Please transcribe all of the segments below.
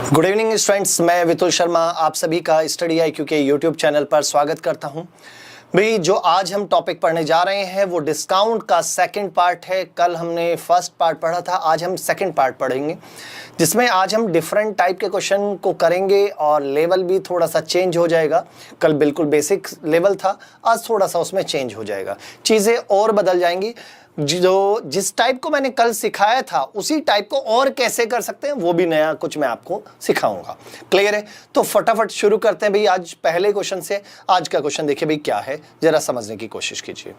Good evening students, मैं वितुल शर्मा आप सभी का स्टडी IQ के यूट्यूब चैनल पर स्वागत करता हूं। भाई जो आज हम टॉपिक पढ़ने जा रहे हैं वो डिस्काउंट का सेकंड पार्ट है। कल हमने फर्स्ट पार्ट पढ़ा था, आज हम सेकंड पार्ट पढ़ेंगे जिसमें आज हम डिफरेंट टाइप के क्वेश्चन को करेंगे और लेवल भी थोड़ा सा चेंज हो जाएगा। कल बिल्कुल बेसिक लेवल था, आज थोड़ा सा उसमें चेंज हो जाएगा, चीज़ें और बदल जाएंगी। जो जिस टाइप को मैंने कल सिखाया था उसी टाइप को और कैसे कर सकते हैं वो भी नया कुछ मैं आपको सिखाऊंगा। क्लियर है? तो फटाफट शुरू करते हैं भाई आज पहले क्वेश्चन से। आज का क्वेश्चन देखिए भाई क्या है, जरा समझने की कोशिश कीजिए।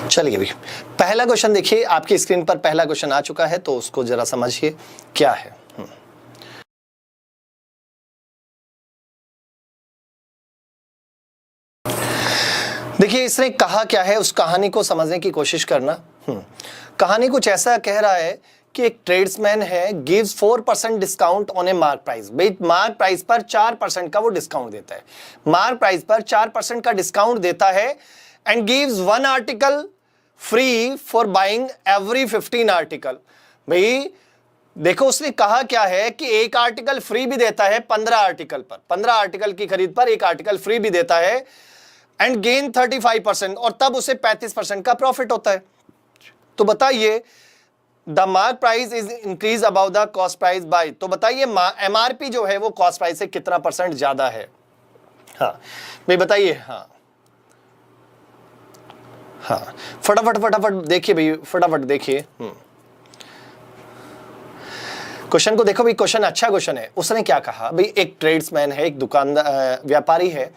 चलिए भाई पहला क्वेश्चन देखिए, आपकी स्क्रीन पर पहला क्वेश्चन आ चुका है तो उसको जरा समझिए क्या है। देखिए इसने कहा क्या है, उस कहानी को समझने की कोशिश करना। कहानी कुछ ऐसा कह रहा है कि एक ट्रेड्समैन है, gives 4% discount on A mark price. भाई मार्क प्राइस पर 4% का वो डिस्काउंट देता है, मार्क प्राइस पर 4% का डिस्काउंट देता है and gives 1 article free for buying every 15 article. भाई देखो उसने कहा क्या है कि एक आर्टिकल फ्री भी देता है 15 आर्टिकल पर, 15 आर्टिकल की खरीद पर एक आर्टिकल फ्री भी देता है एंड गेन 35%, और तब उसे 35% का प्रॉफिट होता है। तो बताइए the mark price is increase about the cost price by, तो बताइए MRP जो है वो कॉस्ट प्राइस से कितना % ज्यादा है। हाँ भाई बताइए। हाँ फटाफट देखिए भाई, फटाफट देखिए क्वेश्चन को। देखो भाई क्वेश्चन अच्छा क्वेश्चन है। उसने क्या कहा भाई, एक ट्रेड्समैन है, एक दुकानदार व्यापारी है,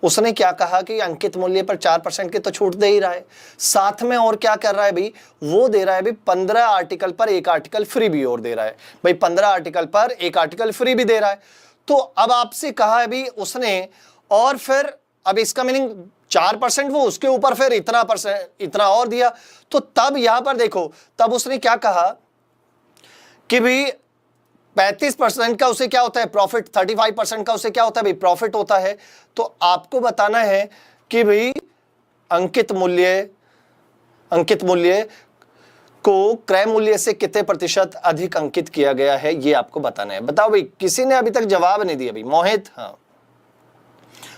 उसने क्या कहा कि अंकित मूल्य पर 4% की तो छूट दे ही रहा है, साथ में और क्या कर रहा है भाई, वो दे रहा है भाई 15 आर्टिकल पर एक आर्टिकल फ्री भी और दे रहा है। भाई 15 आर्टिकल पर एक आर्टिकल फ्री भी दे रहा है। तो अब आपसे कहा है भाई उसने, और फिर अब इसका मीनिंग 4% वो उसके ऊपर फिर इतना और दिया। तो तब यहां पर देखो, तब उसने क्या कहा कि भाई 35% का उसे क्या होता है प्रॉफिट, 35% का उसे क्या होता है भाई प्रॉफिट होता है। तो आपको बताना है कि भाई अंकित मूल्य को क्रय मूल्य से कितने % अधिक अंकित किया गया है, ये आपको बताना है। बताओ भाई, किसी ने अभी तक जवाब नहीं दिया भाई। मोहित, हाँ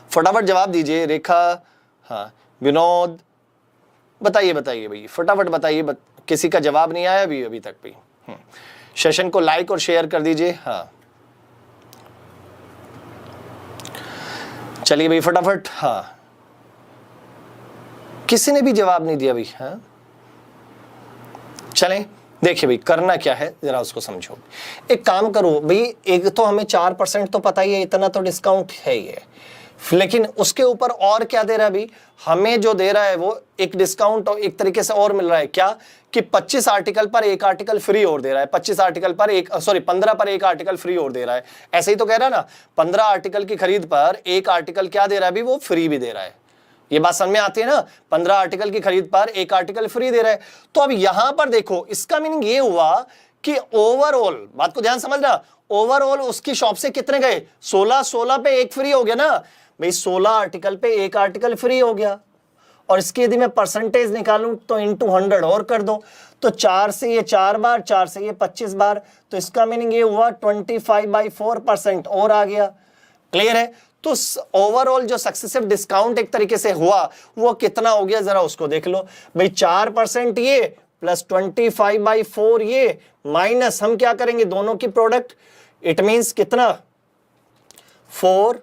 फटाफट जवाब दीजिए। रेखा, हाँ विनोद, बताइए भाई फटाफट बताइए। किसी का जवाब नहीं आया अभी तक भाई। सेशन को लाइक और शेयर कर दीजिए। हाँ चलिए भाई फटाफट। हाँ किसी ने भी जवाब नहीं दिया भाई। हाँ चलें देखिए भाई करना क्या है जरा उसको समझो। एक काम करो भाई, एक तो हमें 4% तो पता ही है, इतना तो डिस्काउंट है ही है, लेकिन उसके ऊपर और क्या दे रहा है भाई, हमें जो दे रहा है वो एक डिस्काउंट और एक तरीके से और मिल रहा है क्या कि 25 आर्टिकल पर एक आर्टिकल फ्री और दे रहा है। 25 आर्टिकल पर 15 पर एक आर्टिकल फ्री और दे रहा है। ऐसे ही तो कह रहा है ना, 15 आर्टिकल की खरीद पर एक आर्टिकल क्या दे रहा है भाई, वो फ्री भी दे रहा है। ये बात समझ में आती है ना, 15 आर्टिकल की खरीद पर एक आर्टिकल फ्री दे रहा है। तो अब यहां पर देखो इसका मीनिंग ये हुआ कि ओवरऑल, बात को ध्यान समझना, ओवरऑल उसकी शॉप से कितने गए, 16 पे एक फ्री हो गया ना भाई, 16 आर्टिकल पे एक आर्टिकल फ्री हो गया। और इसकी यदि मैं परसेंटेज निकालूं तो इंटू 100 और कर दो, तो 4 से ये 4 बार, 4 से ये 25 बार, तो इसका मीनिंग ये हुआ 25/4% और आ गया। क्लियर है? तो ओवरऑल जो सक्सेसिव डिस्काउंट एक तरीके से हुआ वो कितना हो गया, जरा उसको देख लो भाई। 4% ये प्लस 25/4 ये, माइनस हम क्या करेंगे दोनों की प्रोडक्ट, इट मीन्स कितना 4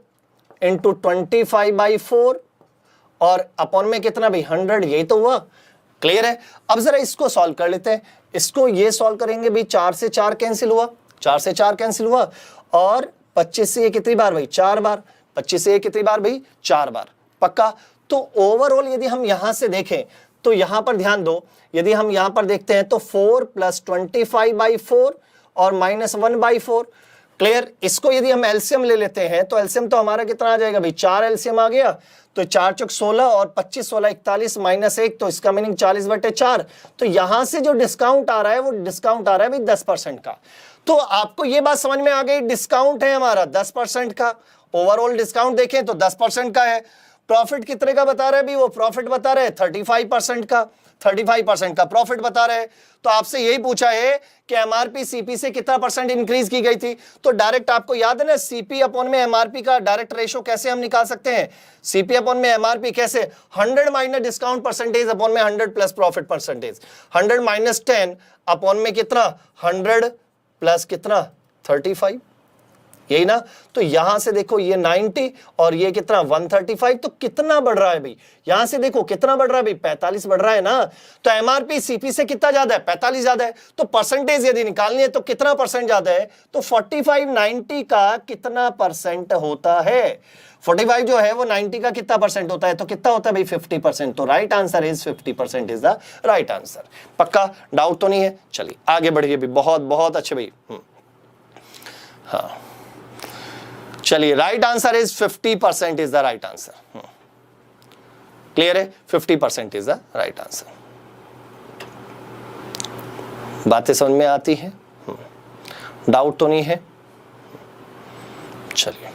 इंटू 25/4 और अपॉन में कितना भाई 100, यही तो हुआ। क्लियर है? अब जरा इसको सॉल्व कर लेते हैं। इसको ये सॉल्व करेंगे भाई, 4 से 4 कैंसिल हुआ, 4 से 4 कैंसिल हुआ, और 25 से ये कितनी बार भाई 4 बार, 25 से ये कितनी बार भाई 4 बार, पक्का। तो ओवरऑल यदि हम यहां से देखें तो यहां पर ध्यान दो, यदि हम यहां पर देखते हैं तो 4 प्लस 25/4 और माइनस 1/4। क्लियर? इसको यदि हम एलसीएम ले लेते हैं तो एलसीएम तो हमारा कितना आ जाएगा भाई, 4 एलसीएम आ गया, तो 4 चौक 16 और 25 16 41 माइनस 1, तो इसका मीनिंग 40/4। तो यहां से जो डिस्काउंट आ रहा है वो डिस्काउंट आ रहा है भाई 10% का। तो आपको ये बात समझ में आ गई, डिस्काउंट है हमारा 10% का। ओवरऑल डिस्काउंट देखें तो 10% का है, प्रॉफिट कितने का बता रहे हैं भी, वो प्रॉफिट बता रहे हैं 35% का, 35% का प्रॉफिट बता रहे हैं। तो आपसे यही पूछा है कि एमआरपी सीपी से कितना परसेंट इंक्रीज की गई थी, तो डायरेक्ट आपको याद है ना सीपी अपॉन में एमआरपी का डायरेक्ट रेशो कैसे हम निकाल सकते हैं, सीपी अपॉन में एमआरपी कैसे, 100 माइनस डिस्काउंट परसेंटेज अपॉन में 100 plus profit percentage, 100 minus 10 upon में कितना 100 प्लस कितना 35, यही ना। तो यहां से देखो ये 90 और ये कितना 135, तो कितना बढ़ रहा है भाई, यहां से देखो कितना बढ़ रहा है भाई 45 बढ़ रहा है ना। तो एमआरपी सीपी से कितना ज्यादा है 45 ज्यादा है, तो परसेंटेज यदि निकालनी है तो कितना परसेंट ज्यादा है, तो 45 90 का कितना परसेंट होता है, 45 जो है वो 90 का कितना परसेंट होता है, तो कितना होता है भाई 50%। तो right answer is 50% is the right answer. पक्का डाउट तो नहीं है, चलिए आगे बढ़िए भी, बहुत बहुत अच्छे भाई। हाँ चलिए, right answer is 50% is the right answer. Clear है, 50% इज द राइट आंसर। बातें समझ में आती हैं, डाउट तो नहीं है। चलिए,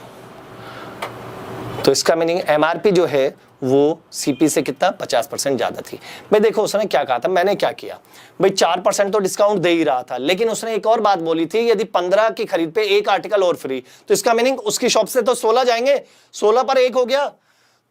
तो इसका मीनिंग एमआरपी जो है वो सीपी से कितना 50% ज्यादा थी। भाई देखो उसने क्या कहा था, मैंने क्या किया भाई 4% तो डिस्काउंट दे ही रहा था, लेकिन उसने एक और बात बोली थी यदि 15 की खरीद पे एक आर्टिकल और फ्री, तो इसका मीनिंग उसकी शॉप से तो 16 जाएंगे, 16 पर एक हो गया,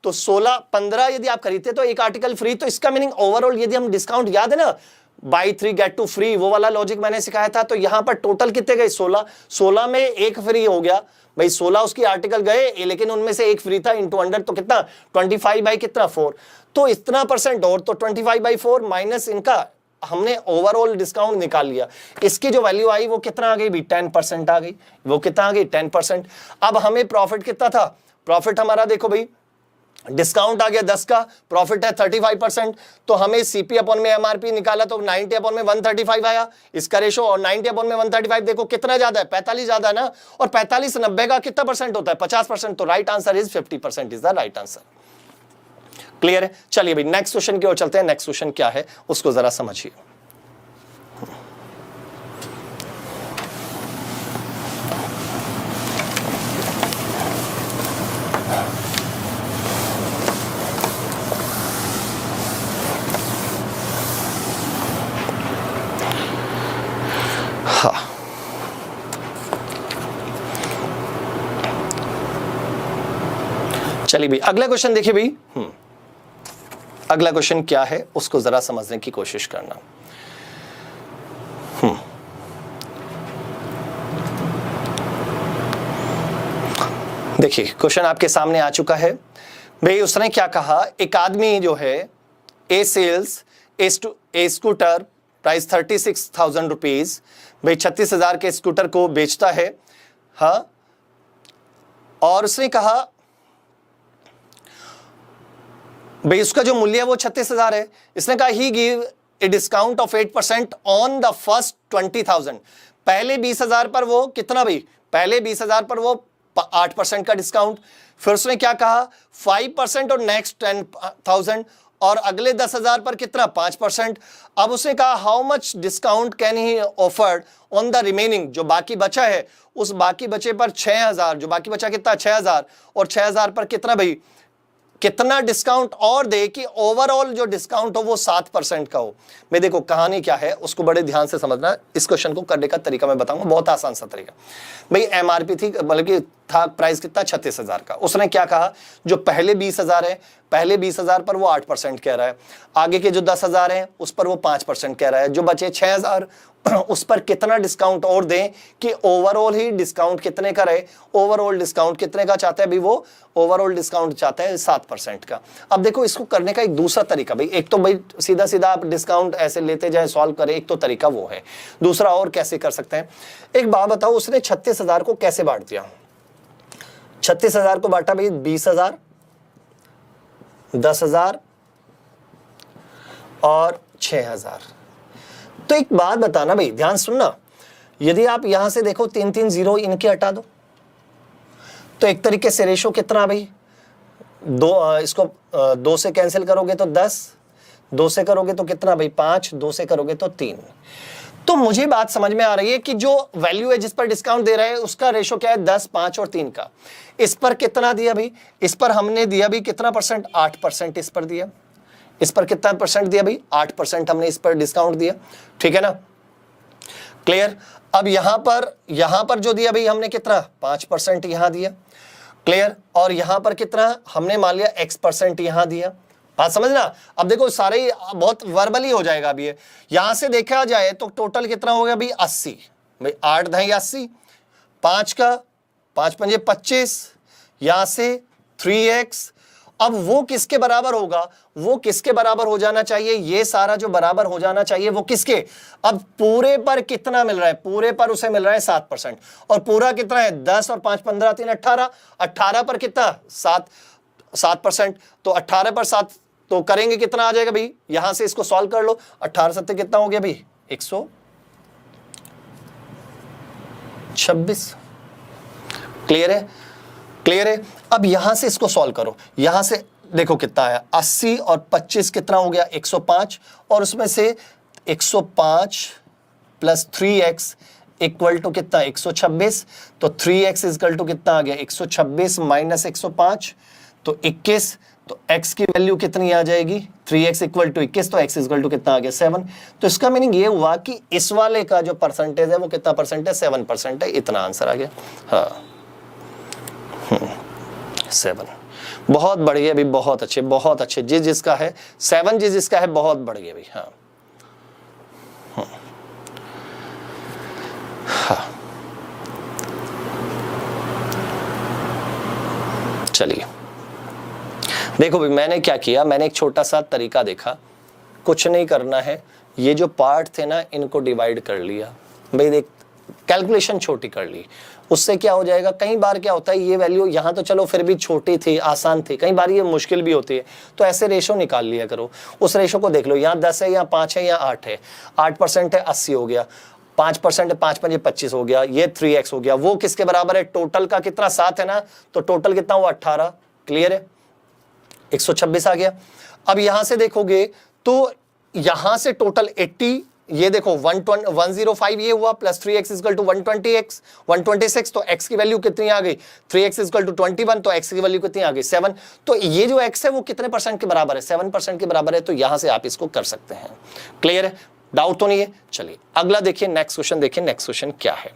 तो 16 15 यदि आप खरीदते तो एक आर्टिकल फ्री, तो इसका मीनिंग ओवरऑल यदि हम डिस्काउंट, याद है ना बाई 3 गेट 2 फ्री, वो वाला लॉजिक मैंने सिखाया था। तो यहां पर टोटल कितने गए 16, 16 में एक फ्री हो गया भाई, 16 उसकी आर्टिकल गए लेकिन उनमें से एक फ्री था, इंटू 100 तो कितना 25 बाई कितना 4, तो इतना परसेंट और, तो 25 बाई 4 माइनस इनका हमने ओवरऑल डिस्काउंट निकाल लिया, इसकी जो वैल्यू आई वो कितना आ गई भी 10% आ गई, वो कितना आ गई 10%। अब हमें प्रॉफिट कितना था, प्रॉफिट हमारा देखो भाई डिस्काउंट आ गया 10 का, प्रॉफिट है 35%, तो हमें सीपी अपॉन में एमआरपी निकाला तो 90 अपॉन में 135 आया इसका रेशो, और 90 अपॉन में 135 देखो कितना ज्यादा है 45 ज्यादा है ना, और 45 90 का कितना परसेंट होता है 50%, तो right answer is 50% is the right answer. Clear है, चलिए भाई नेक्स्ट क्वेश्चन की ओर चलते हैं। नेक्स्ट क्वेश्चन क्या है उसको जरा समझिए। चलिए भाई अगला क्वेश्चन देखिए भाई, अगला क्वेश्चन क्या है उसको जरा समझने की कोशिश करना। देखिए क्वेश्चन आपके सामने आ चुका है भाई। उसने क्या कहा, एक आदमी जो है ए सेल्स ए स्कूटर प्राइस 36,000 रुपीज, भाई 36,000 के स्कूटर को बेचता है। हाँ, और उसने कहा भाई उसका जो मूल्य है वो 36,000 है। इसने कहा he give a discount of 8% on the first 20,000, पहले 20,000 पर वो कितना भाई, पहले 20,000 पर वो 8% का डिस्काउंट, फिर उसने क्या कहा 5% और नेक्स्ट 10,000, और अगले 10,000 पर कितना 5%। अब उसने कहा how much discount can he offered on the remaining, जो बाकी बचा है उस बाकी बचे पर 6,000, जो बाकी बचा कितना 6,000, और 6,000 पर कितना भाई कितना डिस्काउंट और दे कि ओवरऑल जो डिस्काउंट हो वो 7% का हो। मैं देखो कहानी क्या है उसको बड़े ध्यान से समझना, इस क्वेश्चन को करने का तरीका मैं बताऊंगा, बहुत आसान सा तरीका। भाई एमआरपी थी बल्कि था प्राइस कितना 36,000 का, उसने क्या कहा जो पहले 20,000 है, पहले 20,000 पर वो 8% कह रहा है, आगे के जो 10,000 है उस पर वो 5% कह रहा है, जो बचे 6,000 उस पर कितना डिस्काउंट और दें कि ओवरऑल ही डिस्काउंट कितने का रहे, ओवरऑल डिस्काउंट कितने का चाहता है भाई, वो ओवरऑल डिस्काउंट चाहता है 7% का। अब देखो इसको करने का एक दूसरा तरीका भाई, एक तो भाई सीधा सीधा आप डिस्काउंट ऐसे लेते जाए सॉल्व करें, एक तो तरीका वो है, दूसरा और कैसे कर सकते हैं। एक बात बताओ, उसने 36,000 को कैसे बांट दिया, 36,000 को बांटा भाई 20,000, 10,000 और 6,000। तो एक बात बताना भाई, ध्यान सुनना, यदि आप यहां से देखो 3 जीरो इनके हटा दो तो एक तरीके से रेशो कितना भाई, इसको 2 से कैंसिल करोगे तो 10, 2 से करोगे तो कितना भाई 5, 2 से करोगे तो 3। तो मुझे बात समझ में आ रही है कि जो वैल्यू है जिस पर डिस्काउंट दे रहे हैं उसका रेशो क्या है, 10, 5 और 3 का। इस पर कितना दिया भाई, इस पर हमने दिया भी कितना परसेंट, 8% इस पर दिया। इस पर कितना परसेंट दिया भाई, 8% हमने इस पर डिस्काउंट दिया, ठीक है ना, क्लियर। अब यहां पर जो दिया भाई हमने कितना, 5% यहां दिया, क्लियर। और यहां पर कितना हमने मान लिया X% यहां दिया, बात समझना। अब देखो सारे ही बहुत वर्बली हो जाएगा अभी, यहां से देखा जाए तो टोटल कितना हो गया भाई 80, भाई 8 ढाई 80, 5 का 5 पंजे 25, यहां से 3x। अब वो किसके बराबर होगा, वो किसके बराबर हो जाना चाहिए, ये सारा जो बराबर हो जाना चाहिए वो किसके, अब पूरे पर कितना मिल रहा है, पूरे पर उसे मिल रहा है 7%, और पूरा कितना है 10 और 5 15 3 18, 18 पर कितना 7%, तो 18 पर 7 तो करेंगे कितना आ जाएगा भाई, यहां से इसको सॉल्व कर लो, 18 7 कितना हो गया भाई 126, क्लियर है, क्लियर है। अब यहां से इसको सॉल्व करो, यहां से देखो कितना है 80 और 25 कितना हो गया 105, और उसमें से 105 प्लस 3x इक्वल टू कितना 126, तो 3x इक्वल टू कितना आ गया 126 माइनस 105 तो 21, तो x की वैल्यू कितनी आ जाएगी 3x इक्वल टू 21, तो x इक्वल टू कितना आ गया 7। तो इसका मीनिंग ये हुआ कि इस वाले का जो परसेंटेज है वो कितना परसेंट है, 7% है, इतना आंसर आ गया। हाँ 7, बहुत बढ़िया भी, बहुत अच्छे बहुत अच्छे। जिसका है 7, जिसका है बहुत बढ़िया भी। हाँ हाँ चलिए देखो भाई, मैंने क्या किया, मैंने एक छोटा सा तरीका देखा, कुछ नहीं करना है, ये जो पार्ट थे ना इनको डिवाइड कर लिया भाई, देख कैलकुलेशन छोटी कर ली, उससे क्या हो जाएगा, कई बार क्या होता है ये वैल्यू यहाँ तो चलो फिर भी छोटी थी आसान थी, कई बार ये मुश्किल भी होती है, तो ऐसे रेशो निकाल लिया करो। उस रेशो को देख लो, यहाँ 10 है, यहाँ 5 है, यहाँ 8 है, 8% है 80 हो गया, 5% है 5 5 25 हो गया, ये 3x हो गया, वो किसके बराबर है, टोटल का कितना 7 है ना, तो टोटल कितना हुआ 18, क्लियर है 126 आ गया। अब यहां से देखोगे तो यहां से टोटल 80, ये देखो 105 ये हुआ, प्लस 3x इक्वल टू 126, तो x की वैल्यू कितनी आ गई 3x इक्वल टू 21, तो x की वैल्यू कितनी आ गई 7। तो ये जो x है वो कितने परसेंट के बराबर है, 7% के बराबर है, तो यहां से आप इसको कर सकते हैं, क्लियर है, डाउट तो नहीं है। चलिए अगला देखिए, नेक्स्ट क्वेश्चन देखिए, नेक्स्ट क्वेश्चन क्या है,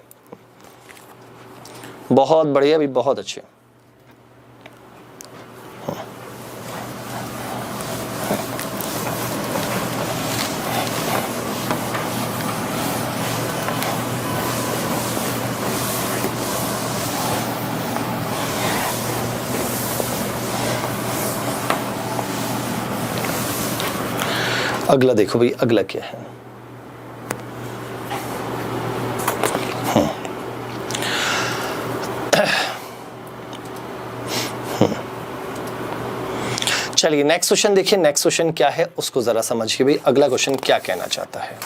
बहुत बढ़िया भी, बहुत अच्छे। अगला देखो भाई, अगला क्या है, चलिए नेक्स्ट क्वेश्चन देखिए, नेक्स्ट क्वेश्चन क्या है उसको जरा समझिए भाई, अगला क्वेश्चन क्या कहना चाहता है।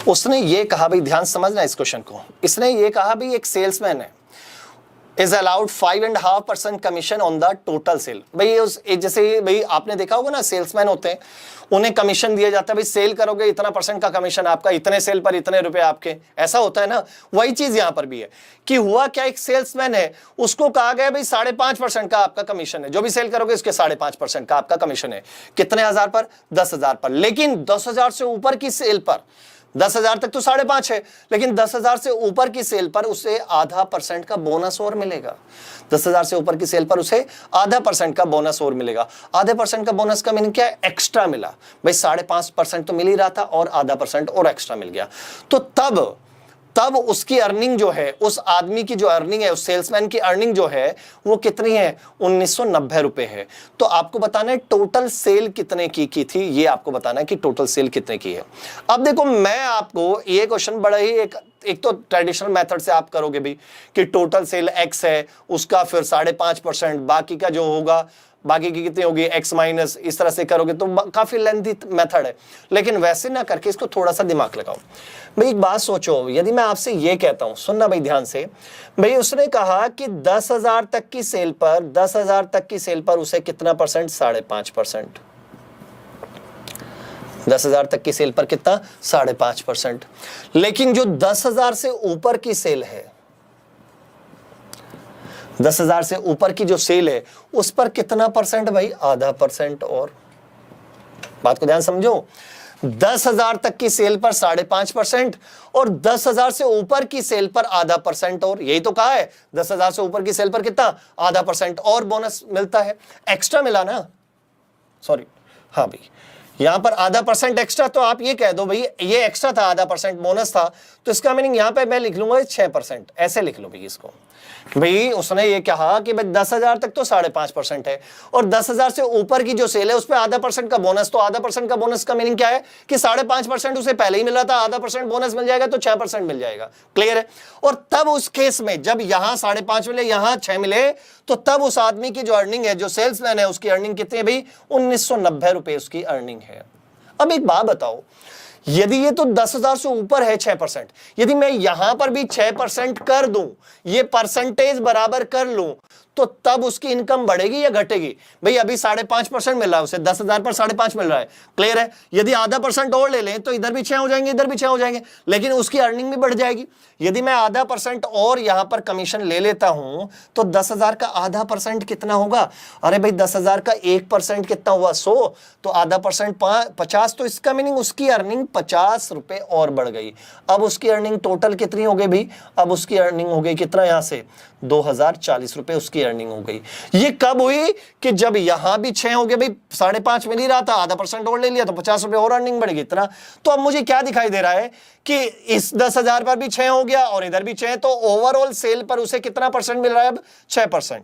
उसने ये कहा भाई, ध्यान समझना इस क्वेश्चन को, इसने ये कहा भाई एक सेल्समैन है is allowed 5.5% commission on the total sale. भाई उस जैसे भाई आपने देखा होगा ना, सेल्समैन होते हैं उन्हें कमीशन दिया जाता है, भाई सेल करोगे इतना % का कमीशन आपका, इतने सेल पर इतने रुपए आपके, ऐसा होता है ना। वही चीज यहां पर भी है कि हुआ क्या, एक सेल्समैन है उसको कहा गया भाई 5.5% का आपका कमीशन है, जो भी सेल करोगे इसके 5.5% का आपका कमीशन है। कितने हजार पर, 10,000 पर, लेकिन 10,000 से ऊपर की सेल पर, 10,000 तक तो 5.5 है, लेकिन 10,000 से ऊपर की सेल पर उसे % का बोनस और मिलेगा। 10,000 से ऊपर की सेल पर उसे % का बोनस और मिलेगा। % का बोनस का मीनिंग क्या है, एक्स्ट्रा मिला भाई, 5.5% तो मिल ही रहा था और % और एक्स्ट्रा मिल गया। तो तब उसकी अर्निंग जो है, उस आदमी की जो अर्निंग है, उस सेल्समैन की अर्निंग जो है वो कितनी है, 1990 रुपए है। तो आपको बताना है टोटल सेल कितने की थी, ये आपको बताना है कि टोटल सेल कितने की है। अब देखो मैं आपको ये क्वेश्चन बड़ा ही एक तो ट्रेडिशनल मेथड से आप करोगे भी कि टोटल सेल x है, उसका फिर 5.5%, बाकी का जो होगा, बाकी की कितनी होगी x माइनस, इस तरह से करोगे तो काफी लेंथी मेथड है। लेकिन वैसे ना करके इसको थोड़ा सा दिमाग लगाओ भाई। एक बात सोचो, यदि मैं आपसे ये कहता हूं, सुनना भाई ध्यान से भाई, उसने कहा कि 10,000 तक की सेल पर, 10,000 तक की सेल पर उसे कितना %, 5.5%। 10,000 तक की सेल पर कितना 5.5%। लेकिन जो 10,000 से ऊपर की सेल है, 10,000 से ऊपर की जो सेल है उस पर कितना परसेंट भाई, 0.5% और। बात को ध्यान समझो, 10,000 तक की सेल पर 5.5% और 10,000 से ऊपर की सेल पर 0.5% और। यही तो कहा है 10,000 से ऊपर की सेल पर कितना 0.5% और बोनस मिलता है। एक्स्ट्रा मिला ना, सॉरी, हाँ भाई यहां पर 0.5% एक्स्ट्रा, तो आप ये कह दो भाई ये एक्स्ट्रा था, 0.5% बोनस था, तो इसका मीनिंग यहां पे मैं लिख लूंगा 6%, ऐसे लिख लो भाई इसको। भाई उसने ये कहा कि भाई 10,000 तक तो 5.5% है और 10,000 से ऊपर की जो सेल है उस पर 0.5% का बोनस, तो 0.5% का बोनस का मीनिंग क्या है कि 5.5% उसे पहले ही मिला था, 0.5% बोनस मिल जाएगा तो 6% मिल जाएगा। क्लियर है। और तब उस केस में जब यहां 5.5 मिले, यहां 6 मिले, तो तब उस आदमी की जो अर्निंग है, जो सेल्समैन है, उसकी अर्निंग कितनी है भाई, 1990 रुपए उसकी अर्निंग है। अब एक बात बताओ, यदि ये तो 10,000 से ऊपर है 6%, यदि मैं यहां पर भी 6% कर दूं, ये परसेंटेज बराबर कर लूं, तो तब उसकी इनकम बढ़ेगी या घटेगी भाई। अभी 5.5% मिल रहा है उसे, 10,000 पर 5.5 मिल रहा है। क्लियर है। यदि 0.5% और ले लें तो इधर भी 6 हो जाएंगे, इधर भी 6 हो जाएंगे, लेकिन उसकी अर्निंग भी बढ़ जाएगी। यदि मैं 0.5% और यहां पर कमीशन ले लेता हूं तो 10,000 का 0.5% कितना होगा, अरे भाई 10,000 का 1% कितना हुआ, 100, तो 0.5% 50, तो इसका मीनिंग उसकी अर्निंग 50 रुपए और बढ़ गई। अब उसकी अर्निंग टोटल कितनी हो गई भाई, अब उसकी अर्निंग हो गई कितना, यहां से 2040 रुपए उसकी अर्निंग हो गई। ये कब हुई कि जब यहां भी 6 हो गए भाई, 5.5 मिल ही रहा था, 0.5% और ले लिया तो 50 रुपए और अर्निंग बढ़ गई इतना। तो अब मुझे क्या दिखाई दे रहा है कि इस 10,000 पर भी 6 हो गया और इधर भी 6, तो ओवरऑल सेल पर उसे कितना परसेंट मिल रहा है अब, 6%।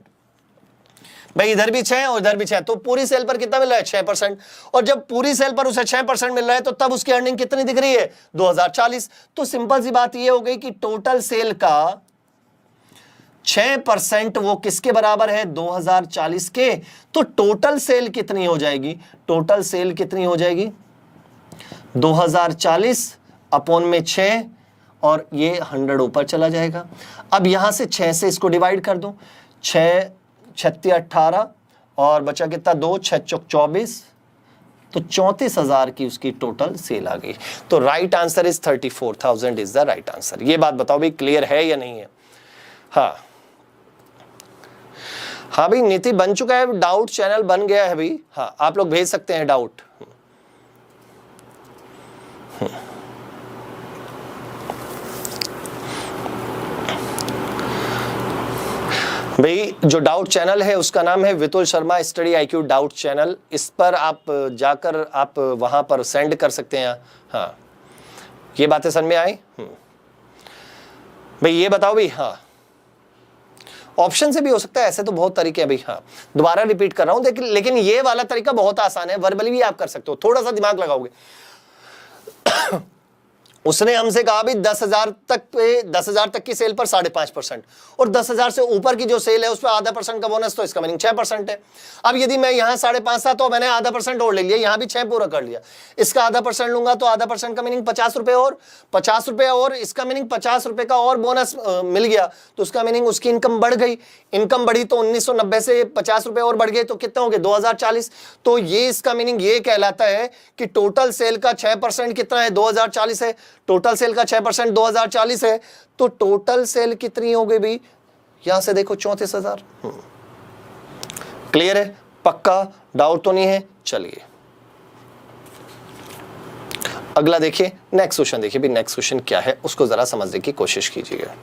भाई इधर भी 6 और इधर भी 6, तो पूरी सेल पर कितना मिल रहा है, 6%। और जब पूरी सेल पर उसे 6% मिल रहा है तो तब उसकी अर्निंग कितनी दिख रही है, 2040। तो सिंपल सी बात ये हो गई कि टोटल सेल का 6% वो किसके बराबर है, 2040 के। तो टोटल सेल कितनी हो जाएगी, टोटल सेल कितनी हो जाएगी, 2040 अपॉन में 6, और ये 100 ऊपर चला जाएगा। अब यहां से 6 से इसको डिवाइड कर दो, 6 36 18 और बचा कितना 2 6 चौक 24, तो 34,000 की उसकी टोटल सेल आ गई। तो right answer is 34,000 is the right answer. ये बात बताओ भाई क्लियर है या नहीं है। हाँ हाँ भाई नीति बन चुका है, डाउट चैनल बन गया है भाई। हाँ आप लोग भेज सकते हैं डाउट। भाई जो डाउट चैनल है उसका नाम है Vitul Sharma study IQ doubt channel. इस पर आप जाकर आप वहां पर सेंड कर सकते हैं। हाँ ये बातें समझ में आई भाई, ये बताओ भाई। हाँ ऑप्शन से भी हो सकता है, ऐसे तो बहुत तरीके हैं भाई। हाँ दोबारा रिपीट कर रहा हूं, लेकिन ये वाला तरीका बहुत आसान है, वर्बली भी आप कर सकते हो, थोड़ा सा दिमाग लगाओगे। उसने हमसे कहा भी 10,000 तक की सेल पर 5.5% और 10,000 से ऊपर की जो सेल है उस पर 0.5% का बोनस, तो इसका मीनिंग 6% है। अब यदि मैं यहाँ 5.5 था तो मैंने 0.5% और ले लिया, यहाँ भी 6 पूरा कर लिया, इसका 0.5% लूंगा तो 0.5% का मीनिंग 50 रुपए और 50 रुपए, और इसका मीनिंग 50 रुपए का और बोनस मिल गया, तो उसका मीनिंग उसकी इनकम बढ़ गई। इनकम बढ़ी तो 1990 से 50 रुपए और बढ़ गए तो कितने हो गए, 2040। तो ये इसका मीनिंग ये कहलाता है कि टोटल सेल का 6% कितना है, 2040 है। टोटल सेल का 6% 2040 है, तो टोटल सेल कितनी हो गई भाई, यहां से देखो 34,000। क्लियर है, पक्का डाउट तो नहीं है। चलिए अगला देखिए, नेक्स्ट क्वेश्चन देखिए भी, नेक्स्ट क्वेश्चन क्या है उसको जरा समझने की कोशिश कीजिएगा।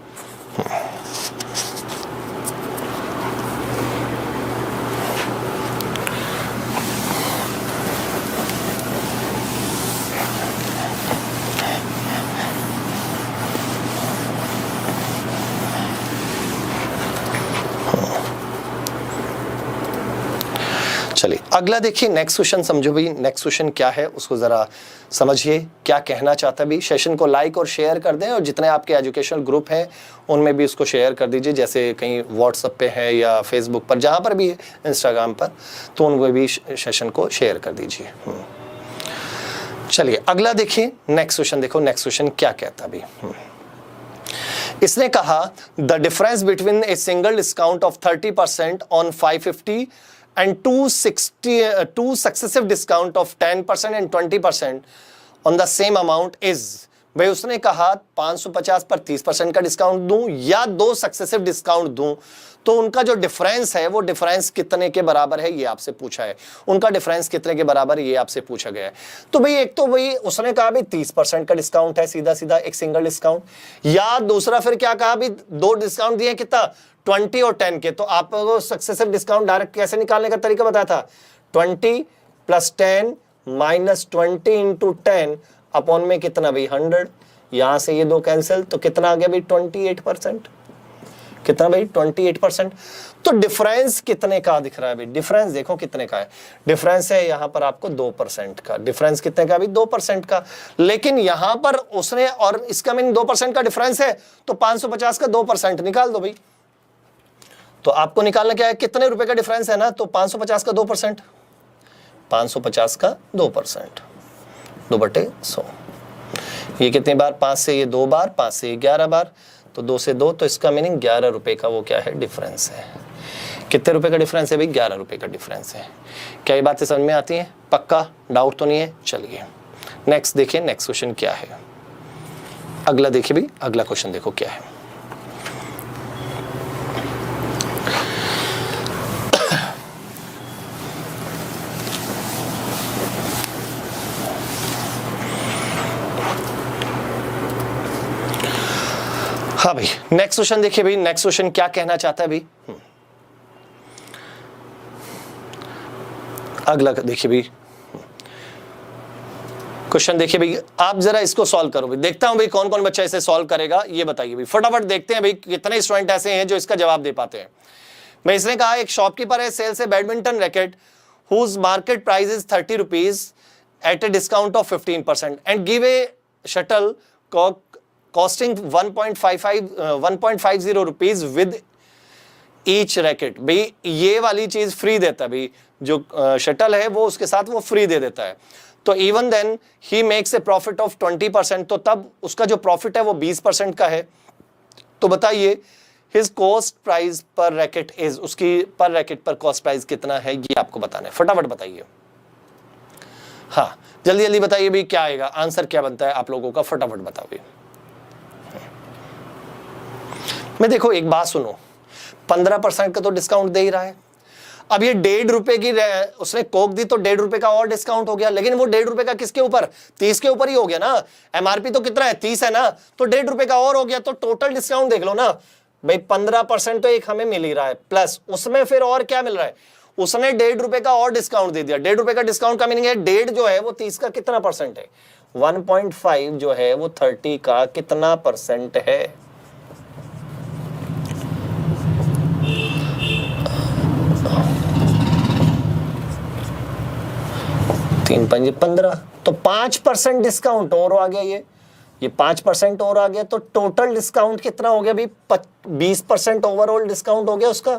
चलिए अगला देखिए, नेक्स्ट क्वेश्चन समझो भाई। नेक्स्ट क्वेश्चन क्या है उसको जरा समझिए, क्या कहना चाहता है भी। सेशन को लाइक और शेयर कर दें, और जितने आपके एजुकेशनल ग्रुप हैं उनमें भी उसको शेयर कर दीजिए, जैसे कहीं व्हाट्सएप पे है या फेसबुक पर, जहां पर भी है, इंस्टाग्राम पर, तो उनमें भी सेशन को शेयर कर दीजिए। चलिए अगला देखिए, नेक्स्ट क्वेश्चन देखो, नेक्स्ट क्वेश्चन क्या कहता भी। इसने कहा the difference between a single discount of 30% on 550 and two successive discount of 10% and 20% on the same amount is, भाई उसने कहा 550 पर 30% का डिस्काउंट दूं या 2 सक्सेसिव डिस्काउंट दूं, तो उनका जो डिफरेंस है वो डिफरेंस कितने के बराबर है ये आपसे पूछा है। उनका डिफरेंस कितने के बराबर है ये आपसे पूछा गया है। तो भाई एक तो भाई उसने कहा भाई 30% का डिस्काउंट है, सीधा सीधा एक सिंगल डिस्काउंट, या दूसरा फिर क्या कहा भाई 2 डिस्काउंट दिए, कितना 20 और 10 के। तो आपको सक्सेसिव डिस्काउंट डायरेक्ट कैसे निकालने का तरीका बताया था, 20 + 10 - 20 × 10 अपॉन में कितना भाई 100, यहां से ये 2 कैंसिल, तो कितना आ गया भाई 28%, कितना भाई 28%। तो डिफरेंस कितने का दिख रहा है भाई, डिफरेंस देखो कितने का है, डिफरेंस है यहां पर आपको 2% का, डिफरेंस कितने का भाई 2% का। लेकिन यहां पर उसने, और इसका मीनिंग 2% का डिफरेंस है, तो 550 का 2% निकाल दो भाई। तो आपको निकालना क्या है, कितने रुपए का डिफरेंस है ना, तो 550 का 2%, 550 का 2%, 2/100। ये कितने बार, 5 से ये 2 बार, 5 से 11 बार, तो 2 से 2, तो इसका मीनिंग 11 रुपए का वो क्या है, डिफरेंस है। कितने रुपए का डिफरेंस है भाई, 11 रुपए का डिफरेंस है। क्या ये बातें समझ में आती हैं, पक्का डाउट तो नहीं है। चलिए नेक्स्ट देखिए, नेक्स्ट क्वेश्चन क्या है, अगला देखिए भाई, अगला क्वेश्चन देखो क्या है। हाँ भाई नेक्स्ट क्वेश्चन देखिए भाई, नेक्स्ट क्वेश्चन क्या कहना चाहता है भाई, अगला देखिए भाई, क्वेश्चन देखिए भाई, आप जरा इसको सॉल्व करो भाई, देखता हूं भाई कौन कौन बच्चा इसे सॉल्व करेगा, ये बताइए भाई फटाफट, देखते हैं भाई कितने स्टूडेंट ऐसे हैं जो इसका जवाब दे पाते हैं। भाई इसने कहा एक शॉपकीपर है, sells a badminton racket whose market price is 30 rupees at a discount of 15% and give a shuttle costing 1.50 rupees with each racket. भाई ये वाली चीज फ्री देता है भाई, जो शटल है वो उसके साथ वो फ्री दे देता है। तो even then he makes a profit of 20%, तो तब उसका जो प्रॉफिट है वो 20% का है। तो बताइए हिज कॉस्ट प्राइस पर रैकेट इज, उसकी पर रैकेट पर कॉस्ट प्राइस कितना है ये आपको बताना है, फटाफट बताइए। हाँ जल्दी जल्दी बताइए भाई क्या आएगा, आंसर क्या बनता है आप लोगों का, फटाफट बताओ। मैं देखो एक बात सुनो, 15% का तो डिस्काउंट दे ही रहा है। अब ये 1.5 रुपए की उसने कोक दी तो 1.5 रुपए का और डिस्काउंट हो गया, लेकिन वो 1.5 रुपए का किसके ऊपर, 30 के ऊपर ही हो गया ना। एमआरपी तो कितना है 30 है ना, तो 1.5 रुपए का और हो गया, तो टोटल डिस्काउंट देख लो ना भाई, 15% तो एक हमें मिल ही रहा है, प्लस उसमें फिर और क्या मिल रहा है, उसने 1.5 रुपए का और डिस्काउंट दे दिया। 1.5 रुपए का डिस्काउंट का मीनिंग है 1.5 जो है वो 30 का कितना परसेंट है, 1.5 जो है वो 30 का कितना परसेंट है। 3 × 5 = 15, तो 5% डिस्काउंट और आ गया, ये 5% और आ गया, तो टोटल डिस्काउंट कितना हो गया भाई, 20% ओवरऑल डिस्काउंट हो गया उसका।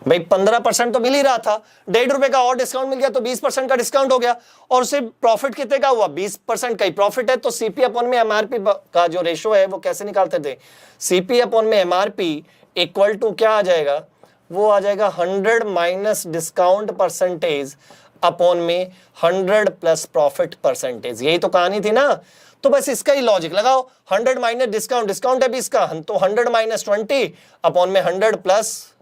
भाई 15% तो मिल ही रहा था, 1.5 रुपए का और डिस्काउंट मिल गया तो 20% का डिस्काउंट हो गया, और उसे प्रॉफिट कितने का हुआ, 20% का ही प्रॉफिट है। तो सीपी अपॉन में एमआरपी का जो रेशो है वो कैसे निकालते थे, सीपी अपॉन में एमआरपी इक्वल टू क्या आ जाएगा, वो आ जाएगा 100 माइनस डिस्काउंट परसेंटेज अपॉन में 100 प्लस प्रॉफिट परसेंटेज। यही तो कहानी थी ना। तो बस इसका ही लॉजिक लगाओ, 100 माइनस डिस्काउंट, डिस्काउंट है भी इसका, तो 100 माइनस 20 अपॉन में 100 प्लस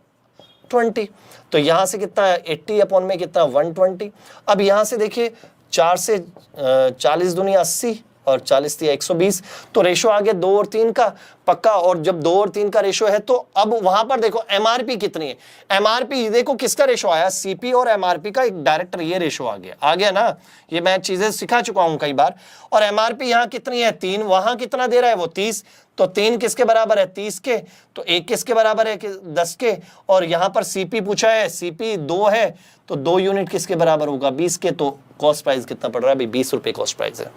20, तो यहां से कितना है 80 अपॉन में कितना 120। अब यहां से देखिए 4 से 40 दूनी 80 और 40 × 120, तो रेशो आ गया 2 और 3 का पक्का। और जब 2 और 3 का रेशो है तो अब वहां पर देखो एमआरपी कितनी है, एमआरपी देखो किसका रेशो आया, सीपी और एमआरपी का एक डायरेक्ट ये रेशो आ गया ना, ये मैं चीजें सिखा चुका हूं कई बार। और एमआरपी यहाँ कितनी है 3, वहां कितना दे रहा है वो 30, तो 3 किसके बराबर है 30 के, तो 1 किसके बराबर है 10 के, और यहाँ पर सीपी पूछा है, सीपी 2 है, तो 2 यूनिट किसके बराबर होगा 20 के। तो कॉस्ट प्राइस कितना पड़ रहा है भाई, 20 रुपए कॉस्ट प्राइस है,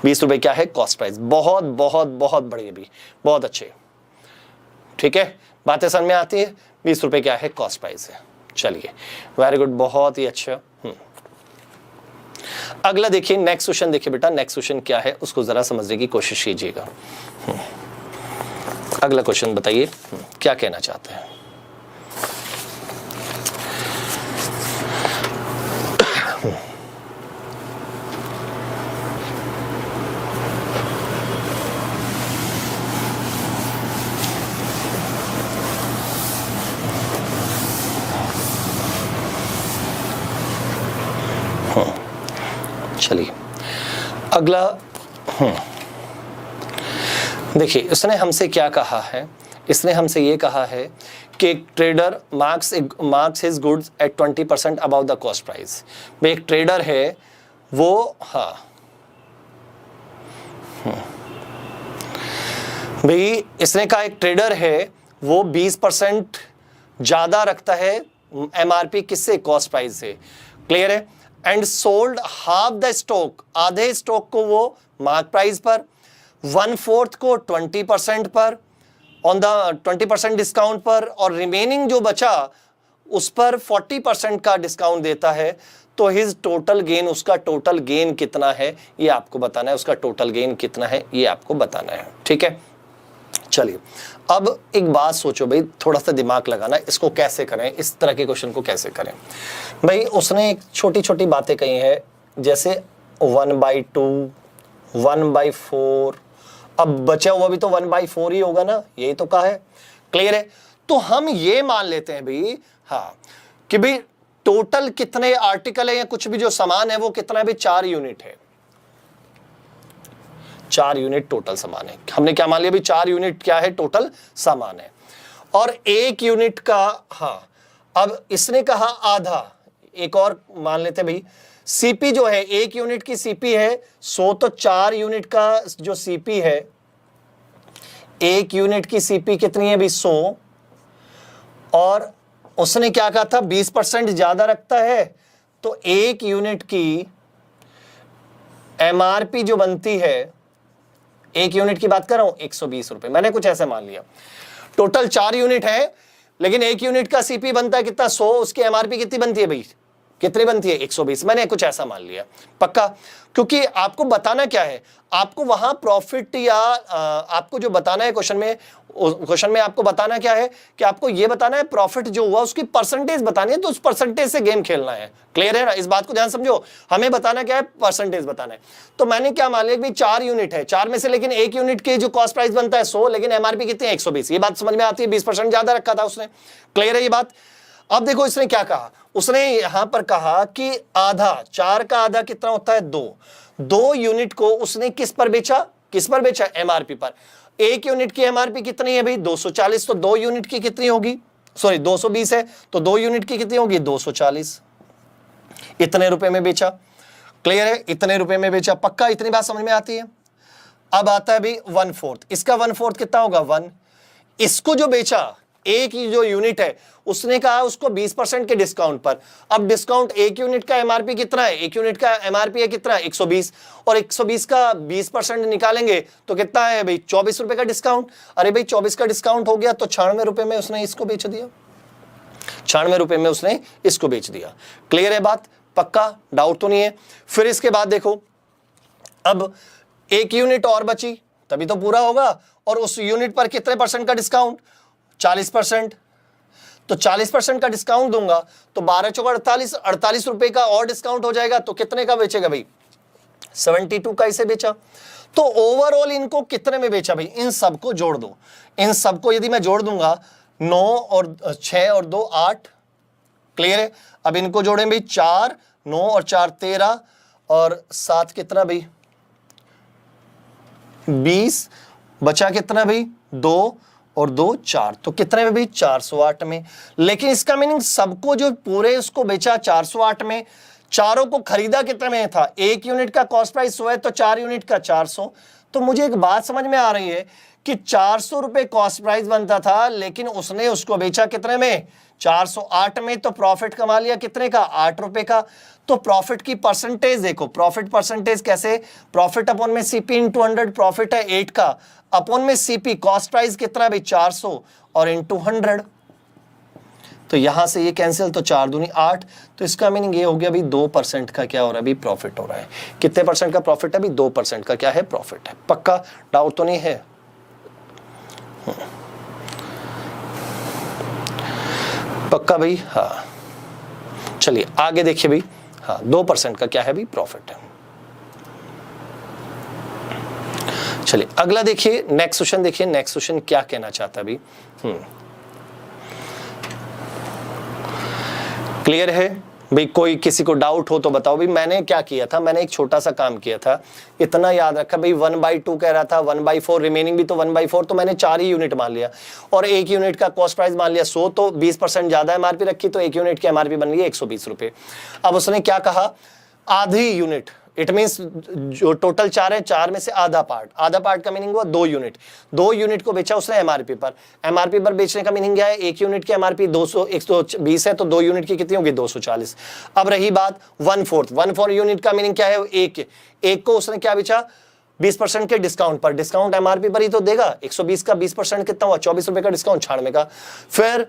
20 रुपए क्या है कॉस्ट प्राइस। बहुत बहुत बहुत बढ़िया भी, बहुत अच्छे, ठीक है, बातें समझ में आती है। 20 रुपए क्या है कॉस्ट प्राइस है। चलिए वेरी गुड, बहुत ही अच्छा। अगला देखिए, नेक्स्ट क्वेश्चन देखिए बेटा, नेक्स्ट क्वेश्चन क्या है उसको जरा समझने की कोशिश कीजिएगा। अगला क्वेश्चन बताइए क्या कहना चाहते हैं। चलिए अगला, देखिए इसने हमसे क्या कहा है, इसने हमसे ये कहा है कि एक trader marks his goods at 20% about the cost price. भाई एक ट्रेडर है वो, भाई इसने कहा एक ट्रेडर है वो 20% ज्यादा रखता है एमआरपी किससे, कॉस्ट प्राइस से, क्लियर है, and sold half the stock, आधे स्टॉक को वो मार्क प्राइस पर, 1/4 को 20% पर ऑन द 20% डिस्काउंट पर, और रिमेनिंग जो बचा उस पर 40% का डिस्काउंट देता है। तो हिज टोटल गेन, उसका टोटल गेन कितना है ये आपको बताना है, उसका टोटल गेन कितना है ये आपको बताना है, ठीक है। चलिए अब एक बात सोचो भाई, थोड़ा सा दिमाग लगाना, इसको कैसे करें, इस तरह के क्वेश्चन को कैसे करें। भाई उसने एक छोटी छोटी बातें कही है, जैसे 1/2, 1/4, अब बचा हुआ भी तो 1/4 ही होगा ना, यही तो कहा है, क्लियर है। तो हम ये मान लेते हैं भाई, कि भाई टोटल कितने आर्टिकल है या कुछ भी जो सामान है वो कितना है भाई, 4 यूनिट है, 4 यूनिट टोटल सामान है। हमने क्या मान लिया भाई, 4 यूनिट क्या है, टोटल सामान है, और 1 यूनिट का, अब इसने कहा आधा, एक और मान लेते भाई, सीपी जो है 1 यूनिट की सीपी है 100, तो 4 यूनिट का जो सीपी है, 1 यूनिट की सीपी कितनी है भाई, 100, और उसने क्या कहा था 20% ज्यादा रखता है, तो 1 यूनिट की एमआरपी जो बनती है, 1 यूनिट की बात कर रहा हूं, 120 रुपए, मैंने कुछ ऐसे मान लिया। टोटल 4 यूनिट है, लेकिन 1 यूनिट का सीपी बनता है कितना, 100, उसकी एमआरपी कितनी बनती है भाई, कितनी बनती है, 120, मैंने कुछ ऐसा मान लिया, पक्का। क्योंकि आपको बताना क्या है, आपको वहां प्रॉफिट या आपको जो बताना है क्वेश्चन में आपको बताना क्या है, कि आपको ये बताना है प्रॉफिट जो हुआ उसकी परसेंटेज बतानी है, तो उस परसेंटेज से गेम खेलना है, क्लियर है ना, इस बात को ध्यान समझो, हमें बताना क्या है, परसेंटेज बताना है। तो मैंने क्या मान लिया कि 4 यूनिट है, 4 में से लेकिन 1 यूनिट के जो कॉस्ट प्राइस बनता है 100, लेकिन एमआरपी कितनी है, 120, ये बात समझ में आती है, 20% ज्यादा रखा था उसने, क्लियर है ये बात। अब देखो इसने क्या कहा, उसने यहां पर कहा कि आधा, 4 का आधा कितना होता है, 2 यूनिट को उसने किस पर बेचा, एमआरपी पर। 1 यूनिट की एमआरपी कितनी है भाई, 240, तो 2 यूनिट की कितनी होगी, सॉरी 220 है, तो 2 यूनिट की कितनी होगी, 240, इतने रुपए में बेचा, क्लियर है, इतने रुपए में बेचा, पक्का, इतनी बात समझ में आती है। अब आता है भाई 1/4, इसका 1/4 कितना होगा, 1, इसको जो बेचा, एक ही जो यूनिट है उसने कहा उसको 20% के डिस्काउंट पर। अब डिस्काउंट 1 यूनिट का एमआरपी कितना है, 1 यूनिट का एमआरपी है कितना, 120, और 120 का 20% निकालेंगे तो कितना है भाई, 24 रुपए का डिस्काउंट। अरे भाई 24 का डिस्काउंट हो गया तो 96 रुपए में उसने इसको बेच दिया, 96 रुपए में उसने इसको बेच दिया, क्लियर है बात, पक्का, डाउट तो नहीं है। फिर इसके बाद देखो, अब 1 यूनिट और बची तभी तो पूरा होगा, और उस यूनिट पर कितने परसेंट का डिस्काउंट, 40%, तो 40% का डिस्काउंट दूंगा तो 12 चौका 48 रुपए का और डिस्काउंट हो जाएगा, तो कितने का बेचेगा भाई, 72 का इसे बेचा। तो ओवरऑल इनको कितने में बेचा भाई, इन सबको जोड़ दो, इन सबको यदि मैं जोड़ दूंगा, 9 और 6 और 2 8, क्लियर है। अब इनको जोड़ें भाई, 4, 9 और 4 13, और 7 कितना भाई, 20, बचा कितना भाई, 2 और 2 4, तो कितने में भी, 408 में। लेकिन इसका मीनिंग सबको जो पूरे उसको बेचा 408 में, चारों को खरीदा कितने में था, 1 यूनिट का कॉस्ट प्राइस 100 है, तो 4 यूनिट का 400। तो मुझे एक बात समझ में आ रही है कि 400 रुपए कॉस्ट प्राइस बनता था, लेकिन उसने उसको बेचा कितने में, 408 में, तो प्रॉफिट कमा लिया कितने का, 8 रुपए का। तो प्रॉफिट की परसेंटेज देखो, प्रॉफिट परसेंटेज कैसे, प्रॉफिट अपॉन में सीपी इंटू 100, प्रॉफिट है 8 का, अपॉन में सीपी कॉस्ट प्राइस कितना है भाई, 400, और इंटू 100, तो यहां से ये कैंसिल, तो 4 दूनी 8, तो इसका मीनिंग ये हो गया भाई 2% का क्या हो रहा है भाई, प्रॉफिट हो रहा है। कितने परसेंट का प्रॉफिट है भाई, 2% का क्या है, प्रॉफिट है, पक्का, डाउट तो नहीं है। पक्का भाई, हाँ, चलिए आगे देखिए भाई, हाँ 2% का क्या है भाई, प्रॉफिट है। चलिए अगला देखिए, नेक्स्ट क्वेश्चन देखिए, नेक्स्ट क्वेश्चन क्या कहना चाहता है भाई, क्लियर है, भाई कोई किसी को डाउट हो तो बताओ। भाई मैंने क्या किया था, मैंने एक छोटा सा काम किया था, इतना याद रखा भाई 1/2 कह रहा था, 1/4 रिमेनिंग भी तो 1/4, तो मैंने 4 ही यूनिट मान लिया और एक यूनिट का कॉस्ट प्राइस मान लिया 100, तो 20% ज्यादा एमआरपी रखी तो एक यूनिट की एमआरपी बन गई 120 रुपए। अब उसने क्या कहा, आधी यूनिट, इट मीन्स जो टोटल 4 है, 4 में से आधा पार्ट का मीनिंग हुआ 2 यूनिट, 2 यूनिट को बेचा उसने एमआरपी पर बेचने का मीनिंग क्या है, एक यूनिट की एमआरपी 120 है तो 2 यूनिट की कितनी होगी 240। अब रही बात 1/4 यूनिट का मीनिंग क्या है, एक को उसने क्या बेचा 20% के डिस्काउंट पर, डिस्काउंट एमआरपी पर ही तो देगा, 120 का 20% कितना हुआ 24 रुपए का डिस्काउंट छाड़ने का। फिर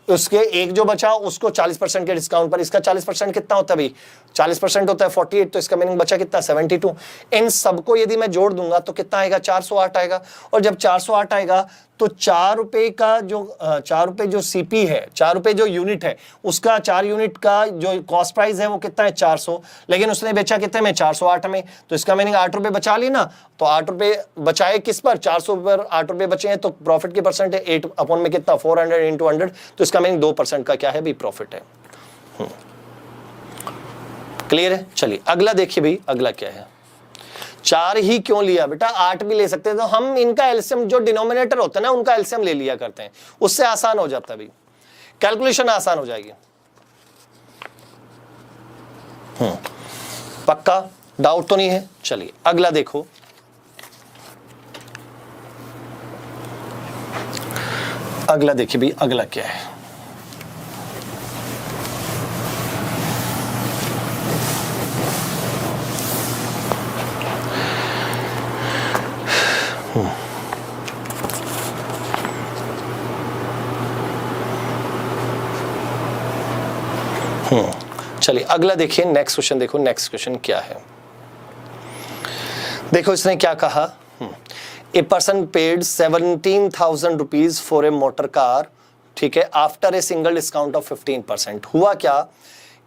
उसके एक जो बचा उसको 40% के डिस्काउंट पर, इसका 40% कितना होता है भाई 40% होता है 48, तो इसका मीनिंग बचा कितना 72। इन सबको यदि मैं जोड़ दूंगा तो कितना आएगा 408 आएगा। और जब 408 आएगा तो 4 रुपए का जो 4 रुपए जो सीपी है, 4 रुपए जो यूनिट है उसका 4 यूनिट का जो कॉस्ट प्राइस है वो कितना है 400, लेकिन उसने बेचा कितने में 408 में, तो इसका मीनिंग 8 रुपए बचा ली ना। तो 8 रुपए बचाए किस पर, 400 पर 8 रुपए बचे हैं, तो प्रॉफिट की परसेंट है 8 अपॉन में कितना 400 इंटू 100, तो इसका मीनिंग 2% का क्या है भी प्रॉफिट है। क्लियर है। चलिए अगला देखिए भाई, अगला क्या है, 4 ही क्यों लिया बेटा, 8 भी ले सकते हैं, तो हम इनका एलसीएम जो डिनोमिनेटर होता है ना उनका एलसीएम ले लिया करते हैं, उससे आसान हो जाता है भाई, कैलकुलेशन आसान हो जाएगी। पक्का डाउट तो नहीं है। चलिए अगला देखो, अगला देखिए भाई, अगला क्या है, चलिए अगला देखिए, नेक्स्ट क्वेश्चन देखो, नेक्स्ट क्वेश्चन क्या है। देखो इसने क्या कहा, a person paid 17,000 rupees for a motor car, ठीक है, after a single discount of 15%। हुआ क्या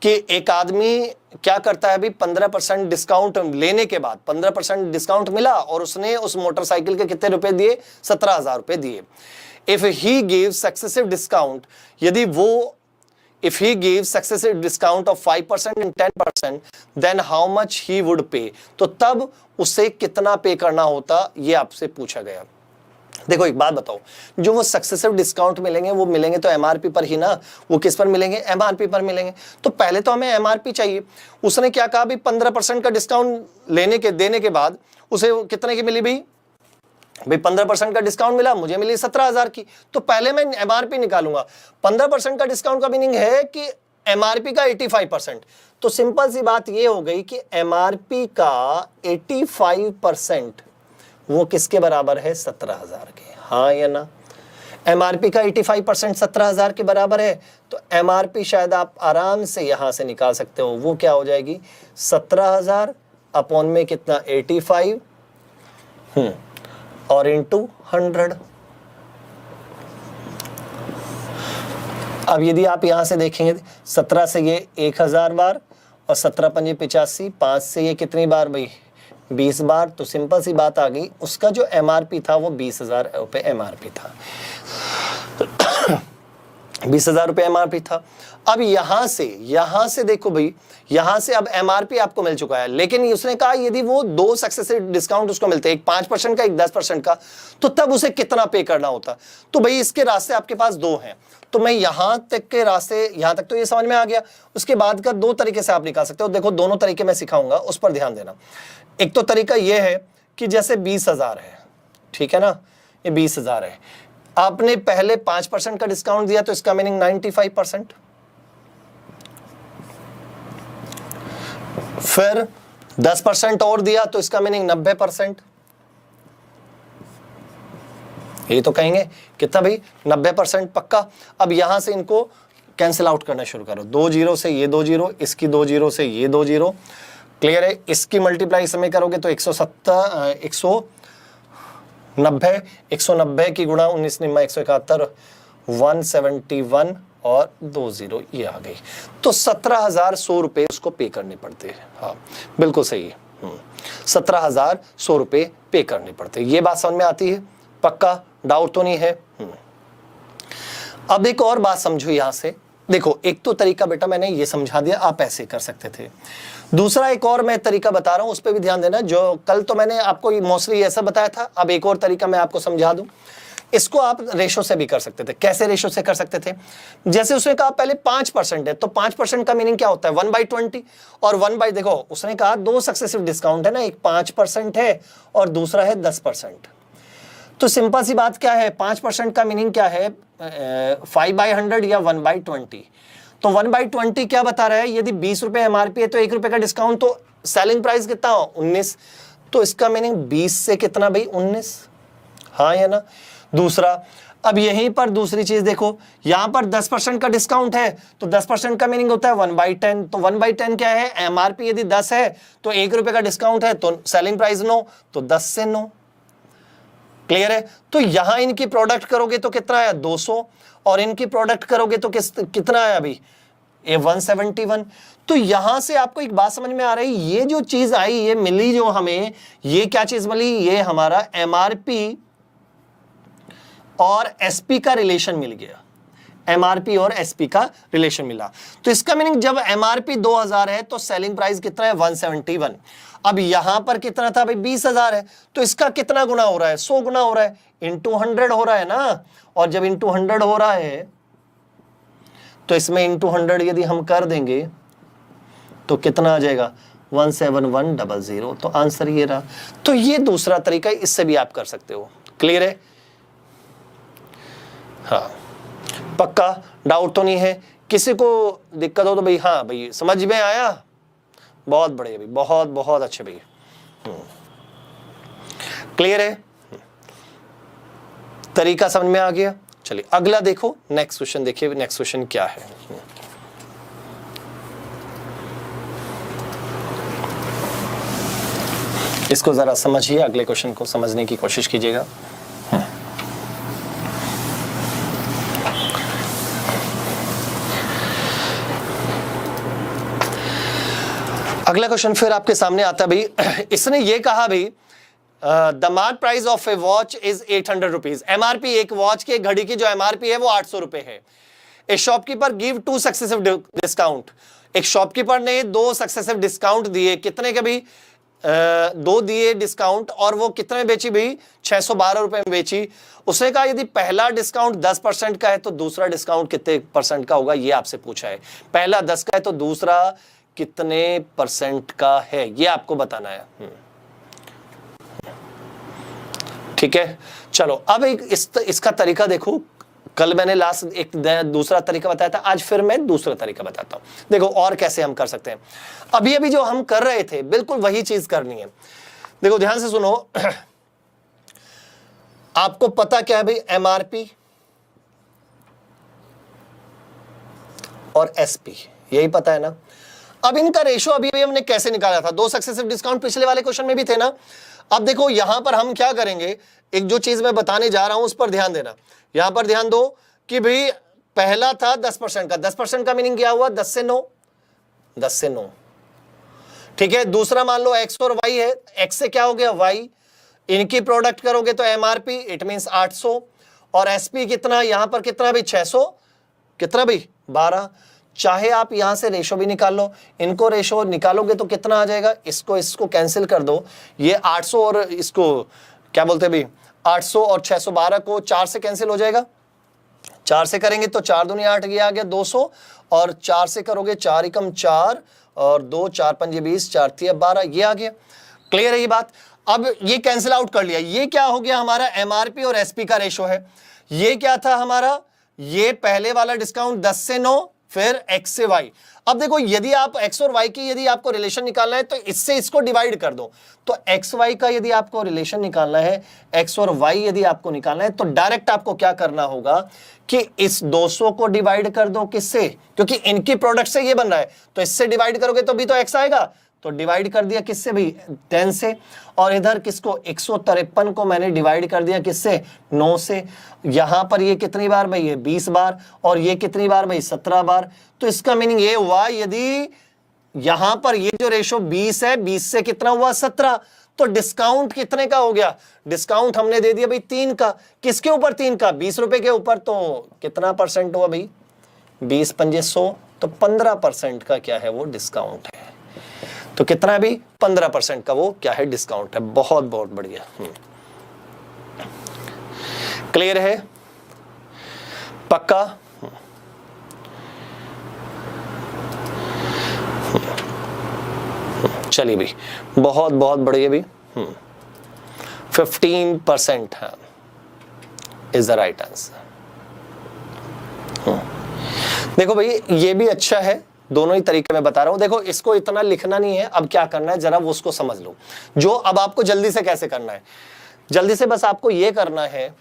कि एक आदमी क्या करता है अभी 15% डिस्काउंट लेने के बाद 15% डिस्काउंट मिला और उसने उस मोटरसाइकिल के कितने रुपए दिए 17,000 रुपए दिए। If he gives successive discount, यदि वो if he gives successive discount of 5% and 10%, then how much he would pay, तो तब उसे कितना पे करना होता, ये आपसे पूछा गया। देखो एक बात बताओ, जो वो सक्सेसिव डिस्काउंट मिलेंगे वो मिलेंगे तो एमआरपी पर ही ना, वो किस पर मिलेंगे एमआरपी पर मिलेंगे, तो पहले तो हमें एमआरपी चाहिए। उसने क्या कहा भी 15% का डिस्काउंट देने के बाद उसे कितने की मिली भाई 15% का डिस्काउंट मिला, मुझे मिली 17,000 की, तो पहले मैं एमआरपी निकालूंगा। 15% का डिस्काउंट का मीनिंग है कि एमआरपी का 85%, तो सिंपल सी बात ये हो गई कि एमआरपी का 85% वो किसके बराबर है 17,000 के, हाँ या ना। एमआरपी का 85% 17,000 के बराबर है, तो एमआरपी शायद आप आराम से यहां से निकाल सकते हो, वो क्या हो जाएगी 17,000 अपॉन में कितना 85 और इंटू 100। अब यदि आप यहां से देखेंगे 17 से ये 1000 बार और 17 पंजे 85, 5 से ये कितनी बार भाई 20 बार, तो सिंपल सी बात आ गई, उसका जो एमआरपी था वो 20,000 रुपए एमआरपी था 20,000 रुपए एमआरपी था। अब यहां से देखो भाई, यहां से अब एमआरपी आपको मिल चुका है, लेकिन उसने कहा यदि वो 2 सक्सेसिव डिस्काउंट उसको मिलते, एक 5% का एक 10% का, तो तब उसे कितना पे करना होता। तो भाई इसके रास्ते आपके पास 2 हैं, तो मैं यहां तक के रास्ते, यहां तक तो ये समझ में आ गया। उसके बाद का 2 तरीके से आप निकाल सकते हो। देखो दोनों तरीके मैं सिखाऊंगा, उस पर ध्यान देना। एक तो तरीका यह है कि जैसे 20,000 है, ठीक है ना, ये 20,000 है, आपने पहले 5% का डिस्काउंट दिया तो इसका मीनिंग 95%, फिर 10% और दिया तो इसका मीनिंग 90%। ये तो कहेंगे कितना भाई 90% पक्का। अब यहां से इनको कैंसिल आउट करना शुरू करो, 2 जीरो से ये 2 जीरो, इसकी 2 जीरो से ये 2 जीरो, क्लियर है। इसकी मल्टीप्लाई इसमें करोगे तो 190 की गुणा 19 निम्मा 171, 171 और 2 जीरो ये आ गई, तो 17,100 रुपए उसको पे करने पड़ते हैं। हाँ बिल्कुल सही है, 17,100 रुपए पे करने पड़ते हैं। ये बात समझ में आती है, पक्का डाउट तो नहीं है। अब एक और बात समझो, यहां से देखो एक तो तरीका बेटा मैंने ये समझा दिया, आप ऐसे कर सकते थे। दूसरा एक और मैं तरीका बता रहा हूं, उस पर भी ध्यान देना। जो कल तो मैंने आपको मोस्टली ऐसा बताया था, अब एक और तरीका मैं आपको समझा दूं। इसको आप रेशो से भी कर सकते थे। कैसे रेशो से कर सकते थे? जैसे उसने कहा पहले 5% है, तो 5% का मीनिंग क्या होता है? 1/20 और 1 देखो उसने कहा 2 सक्सेसिव डिस्काउंट है ना, एक 5% है और दूसरा है 10%। तो सिंपल सी बात क्या है, 5% का मीनिंग क्या है? 5/100 या 1/20। तो 1/20 क्या बता रहा है? यदि 20 रुपए एमआरपी है तो 1 रुपए का डिस्काउंट, तो सेलिंग प्राइस कितना हो? 19। तो इसका मीनिंग 20 से कितना भाई? 19। हाँ या ना? दूसरा, अब यहीं पर दूसरी चीज देखो, यहां पर 10% का डिस्काउंट है, तो 10% का मीनिंग होता है 1/10। तो 1/10 क्या है? एमआरपी यदि 10 है तो 1 रुपए का डिस्काउंट है, तो सेलिंग प्राइस 9, तो 10 से 9। क्लियर है? तो यहां इनकी प्रोडक्ट करोगे तो कितना आया? 200, और इनकी प्रोडक्ट करोगे तो कितना आया अभी? ये 171। तो यहां से आपको एक बात समझ में आ रही, ये जो चीज आई, ये मिली जो हमें, ये क्या चीज मिली? ये हमारा एमआरपी और एसपी का रिलेशन मिल गया। एमआरपी और एसपी का रिलेशन मिला। तो इसका मीनिंग जब एमआरपी 2000 है तो सेलिंग प्राइस कितना है? 171। अब यहां पर कितना था भाई? 20,000 है, तो इसका कितना गुना हो रहा है? 100 गुना हो रहा है, इंटू 100 हो रहा है ना। और जब इंटू 100 हो रहा है तो इसमें इंटू 100 यदि हम कर देंगे तो कितना आ जाएगा? 171,000। तो आंसर ये रहा। तो ये दूसरा तरीका है, इससे भी आप कर सकते हो। क्लियर है? हाँ, पक्का डाउट तो नहीं है? किसी को दिक्कत हो तो भाई हाँ भाई समझ में आया? बहुत बढ़िया भाई, बहुत बहुत अच्छे भाई। क्लियर है? तरीका समझ में आ गया? चलिए अगला देखो, नेक्स्ट क्वेश्चन देखिए। नेक्स्ट क्वेश्चन क्या है? इसको जरा समझिए, अगले क्वेश्चन को समझने की कोशिश कीजिएगा। अगला क्वेश्चन फिर आपके सामने आता भाई। इसने ये कहा भाई, the mark price of A watch is 800 rupees. MRP, एक वॉच की, घड़ी की जो एमआरपी है वो 800 रुपए है। ए शॉपकीपर गिव 2 सक्सेसिव डिस्काउंट। एक शॉपकीपर ने 2 सक्सेसिव डिस्काउंट दिए। कितने के भाई? 2 दिए डिस्काउंट, और वो कितने में बेची भाई? 612 रुपए में बेची। उसने कहा यदि पहला डिस्काउंट 10% का है तो दूसरा डिस्काउंट कितने % का होगा? ये आपसे पूछा है। पहला 10 का है तो दूसरा कितने % का है, ये आपको बताना है। ठीक है, चलो अब एक इसका तरीका देखो। कल मैंने लास्ट एक दूसरा तरीका बताया था, आज फिर मैं दूसरा तरीका बताता हूं। देखो और कैसे हम कर सकते हैं। अभी जो हम कर रहे थे बिल्कुल वही चीज करनी है। देखो ध्यान से सुनो। आपको पता क्या है भाई? एमआरपी और एसपी, यही पता है ना। अब इनका रेशो अभी हमने कैसे निकाला था? 2 सक्सेसिव डिस्काउंट पिछले वाले क्वेश्चन में भी थे ना। अब देखो यहां पर हम क्या करेंगे, एक जो चीज मैं बताने जा रहा हूं उस पर ध्यान देना। यहां पर ध्यान दो कि भाई पहला था 10% का। 10% का मीनिंग क्या हुआ? 10 से 9, 10 से 9। ठीक है, दूसरा मान लो एक्स और वाई है। एक्स से क्या हो गया? वाई। इनकी प्रोडक्ट करोगे तो एमआरपी, इट मींस 800, और एसपी कितना? यहां पर कितना भाई? 600। कितना भाई? 12। चाहे आप यहां से रेशो भी निकाल लो, इनको रेशो निकालोगे तो कितना आ जाएगा? इसको कैंसिल कर दो। ये 800 और इसको क्या बोलते हैं भाई? 800 और 612 को 4 से कैंसिल हो जाएगा। 4 से करेंगे तो 4 दूनी 8, ये आ गया 200, और 4 से करोगे 4 एकम 4 और 2 4 5 20, 4 3 12, ये आ गया। क्लियर है ये बात? अब ये कैंसिल आउट कर लिया। ये क्या हो गया? हमारा एमआरपी और एसपी का रेशो है। ये क्या था हमारा? ये पहले वाला डिस्काउंट 10 से 9, फिर x से y। अब देखो यदि आप x और y की यदि आपको रिलेशन निकालना है तो इससे इसको डिवाइड कर दो। तो x y का यदि आपको रिलेशन निकालना है, x और y यदि आपको निकालना है, तो डायरेक्ट आपको क्या करना होगा कि इस 200 को डिवाइड कर दो। किससे? क्योंकि इनकी प्रोडक्ट से ये बन रहा है, तो इससे डिवाइड करोगे तो भी तो x आएगा। तो डिवाइड कर दिया किससे भाई? 10 से। और इधर किसको? 153 को मैंने डिवाइड कर दिया किससे? 9 से। यहां पर ये कितनी बार भाई? ये 20 बार। और ये कितनी बार भाई? 17 बार। तो इसका मीनिंग ये हुआ, यदि यहां पर ये जो रेशो 20 है, 20 से कितना हुआ? 17। तो डिस्काउंट कितने का हो गया? डिस्काउंट हमने दे दिया भाई 3 का। किसके ऊपर? 3 का, 20 रुपए के ऊपर। तो कितना % हुआ भाई? 20 पंजे 100, तो 15% का क्या है वो डिस्काउंट है। तो कितना भी 15% का वो क्या है डिस्काउंट है। बहुत बहुत बढ़िया। क्लियर है, पक्का। चलिए भी, बहुत बहुत बढ़िया भी। 15% है इज द राइट आंसर। देखो भाई ये भी अच्छा है, दोनों ही तरीके में बता रहा हूं। देखो इसको इतना लिखना नहीं है, अब क्या करना है जरा वो उसको समझ लो। जो अब आपको जल्दी से कैसे करना है, जल्दी से बस आपको ये करना है,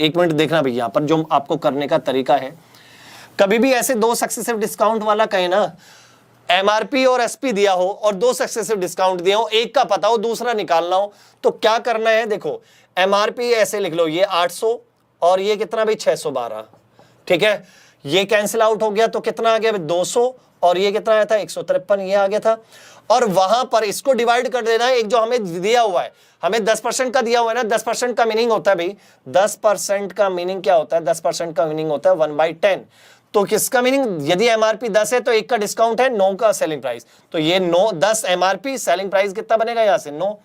एक मिनट देखना भाई, यहां पर जो आपको करने का तरीका है, कभी भी ऐसे दो सक्सेसिव डिस्काउंट वाला कहे ना, एमआरपी और एसपी दिया हो और दो सक्सेसिव डिस्काउंट दिया हो, एक का पता हो दूसरा निकालना हो, तो क्या करना है, देखो एमआरपी ऐसे लिख लो, ये 800 और ये कितना भाई 612, ठीक है, ये कैंसिल आउट हो गया तो कितना आ गया 200 और ये कितना आया था 153, ये आ गया था। और वहां पर इसको डिवाइड कर देना है, एक जो हमें दिया हुआ है, हमें 10% का दिया हुआ है ना, 10% का मीनिंग होता है भाई, 10% का मीनिंग क्या होता है, 10% का मीनिंग होता है 1/10। तो किसका मीनिंग, यदि एमआरपी 10 है तो एक का डिस्काउंट है 9 का सेलिंग प्राइस, तो ये 9 10 एमआरपी, सेलिंग प्राइस कितना बनेगा यहां से 9,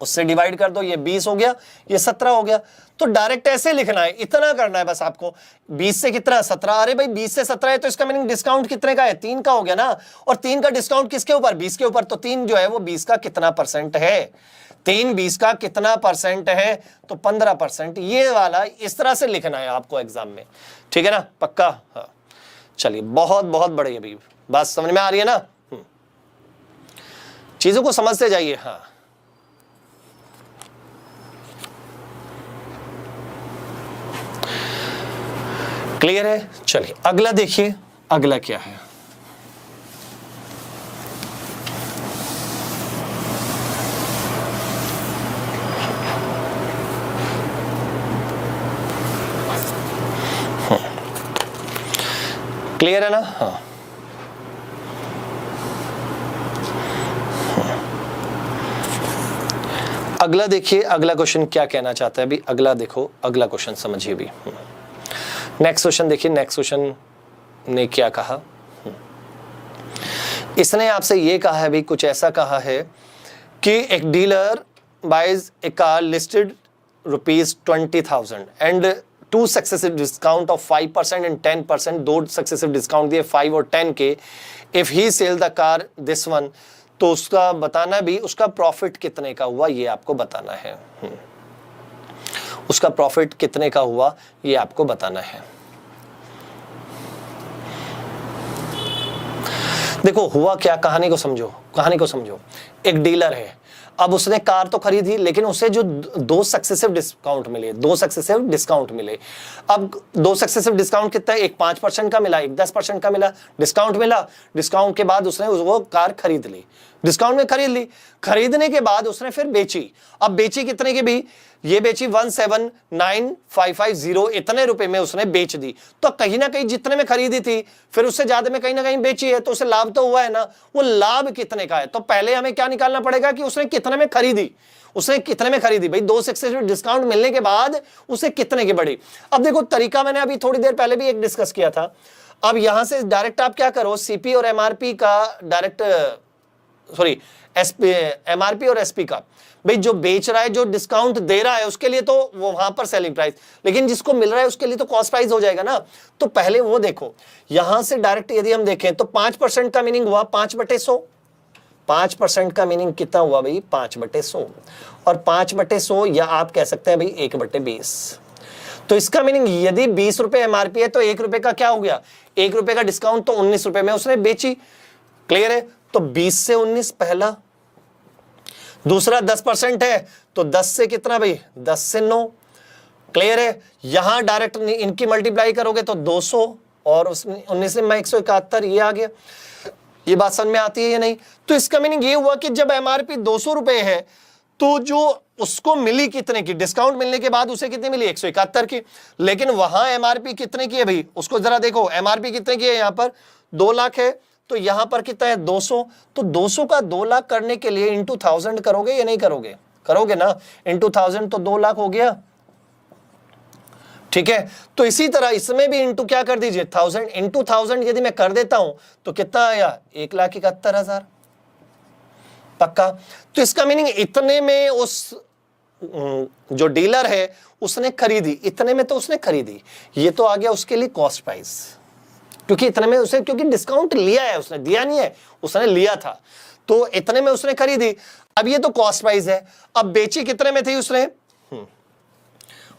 उससे डिवाइड कर दो, ये 20 हो गया, ये 17 हो गया। तो डायरेक्ट ऐसे लिखना है, इतना करना है बस आपको। 20 से कितना 17, अरे भाई 20 से 17 है तो इसका मीनिंग डिस्काउंट कितने का है, 3 का हो गया ना, और 3 का डिस्काउंट किसके ऊपर, 20 के ऊपर, तो 3 जो है वो 20 का कितना परसेंट है, 3 20 का कितना परसेंट है, तो 15%। ये वाला इस तरह से लिखना है आपको एग्जाम में, ठीक है ना, पक्का। हाँ चलिए, बहुत बहुत बढ़िया भी, बात समझ में आ रही है ना, चीजों को समझते जाइए। हाँ क्लियर है। चलिए अगला देखिए, अगला क्या है, क्लियर है ना। हाँ अगला देखिए, अगला क्वेश्चन क्या कहना चाहता है अभी, अगला देखो, अगला क्वेश्चन समझिए भी। नेक्स्ट क्वेश्चन देखिए, नेक्स्ट क्वेश्चन ने क्या कहा, इसने आपसे ये कहा है भी, कुछ ऐसा कहा है कि एक dealer buys a car listed ₹20,000 and 2 successive discount of 5% and 10%, 2 successive discount दिए 5 और 10 के, if he sell the car this one, तो उसका बताना भी, उसका प्रॉफिट कितने का हुआ ये आपको बताना है। उसका प्रॉफिट कितने का हुआ ये आपको बताना है। देखो हुआ क्या, कहानी को समझो, कहानी को समझो। एक डीलर है, अब उसने कार तो खरीदी, लेकिन उसे जो 2 सक्सेसिव डिस्काउंट मिले, 2 सक्सेसिव डिस्काउंट मिले। अब 2 सक्सेसिव डिस्काउंट कितना है, एक 5% का मिला, एक 10% का मिला, डिस्काउंट मिला। डिस्काउंट के बाद उसने वो कार खरीद ली, डिस्काउंट में खरीद ली। खरीदने के बाद उसने फिर बेची। अब बेची कितने की भी, ये बेची 1,79,550, इतने रुपए में उसने बेच दी। तो कहीं ना कहीं जितने में खरीदी थी फिर उससे ज्यादा में कहीं ना कहीं बेची है, तो उसे लाभ तो हुआ है ना। वो लाभ कितने का है, तो पहले हमें क्या निकालना पड़ेगा कि उसने कितने में खरीदी, उसने कितने में खरीदी भाई, 2 सक्सेसिव डिस्काउंट मिलने के बाद उसे कितने की बढ़ी। अब देखो तरीका मैंने अभी थोड़ी देर पहले भी एक डिस्कस किया था। अब यहां से डायरेक्ट आप क्या करो, सीपी और एमआरपी का डायरेक्ट, सॉरी एमआरपी और एसपी का, भाई जो बेच रहा है, जो डिस्काउंट दे रहा है उसके लिए तो वो वहां पर सेलिंग प्राइस, लेकिन जिसको मिल रहा है उसके लिए तो कॉस्ट प्राइस हो जाएगा ना। तो पहले वो देखो, यहां से डायरेक्ट यदि हम देखें तो 5% का मीनिंग हुआ 5/100, 5% का मीनिंग कितना हुआ भाई 5/100, और 5/100 या आप कह सकते हैं भाई 1/20। तो इसका मीनिंग यदि 20 रुपए एमआरपी है तो 1 रुपए का क्या हो गया, 1 रुपए का डिस्काउंट, तो 19 रुपए में उसने बेची। क्लियर है। तो 20 से 19 पहला, दूसरा 10% है तो 10 से कितना भाई 10 से 9। क्लियर है। यहां डायरेक्ट इनकी मल्टीप्लाई करोगे तो 200 और 19 में 171, ये आ गया। ये बात समझ में आती है या नहीं। तो इसका मीनिंग ये हुआ कि जब एमआरपी 200 रुपए है तो जो उसको मिली कितने की, डिस्काउंट मिलने के बाद उसे कितनी मिली 171 की, लेकिन वहां एमआरपी कितने की है भाई, उसको जरा देखो एमआरपी कितने की है, यहां पर 2 लाख है, तो यहां पर कितना है 200। तो 200 का 2 लाख करने के लिए इंटू 1000 करोगे या नहीं करोगे, करोगे ना, इंटू 1000 तो 2 लाख हो गया। ठीक है, तो इसी तरह इसमें भी इंटू क्या कर दीजिए 1000, इंटू 1000 यदि मैं कर देता हूं तो कितना आया 1,71,000 पक्का। तो इसका मीनिंग इतने में उस जो डीलर है उसने खरीदी, इतने में तो उसने खरीदी, ये तो आ गया उसके लिए कॉस्ट प्राइस, क्योंकि इतने में उसे, क्योंकि डिस्काउंट लिया है उसने, दिया नहीं है, उसने लिया था, तो इतने में उसने खरीदी। अब ये तो कॉस्ट प्राइस है। अब बेची कितने में थी उसने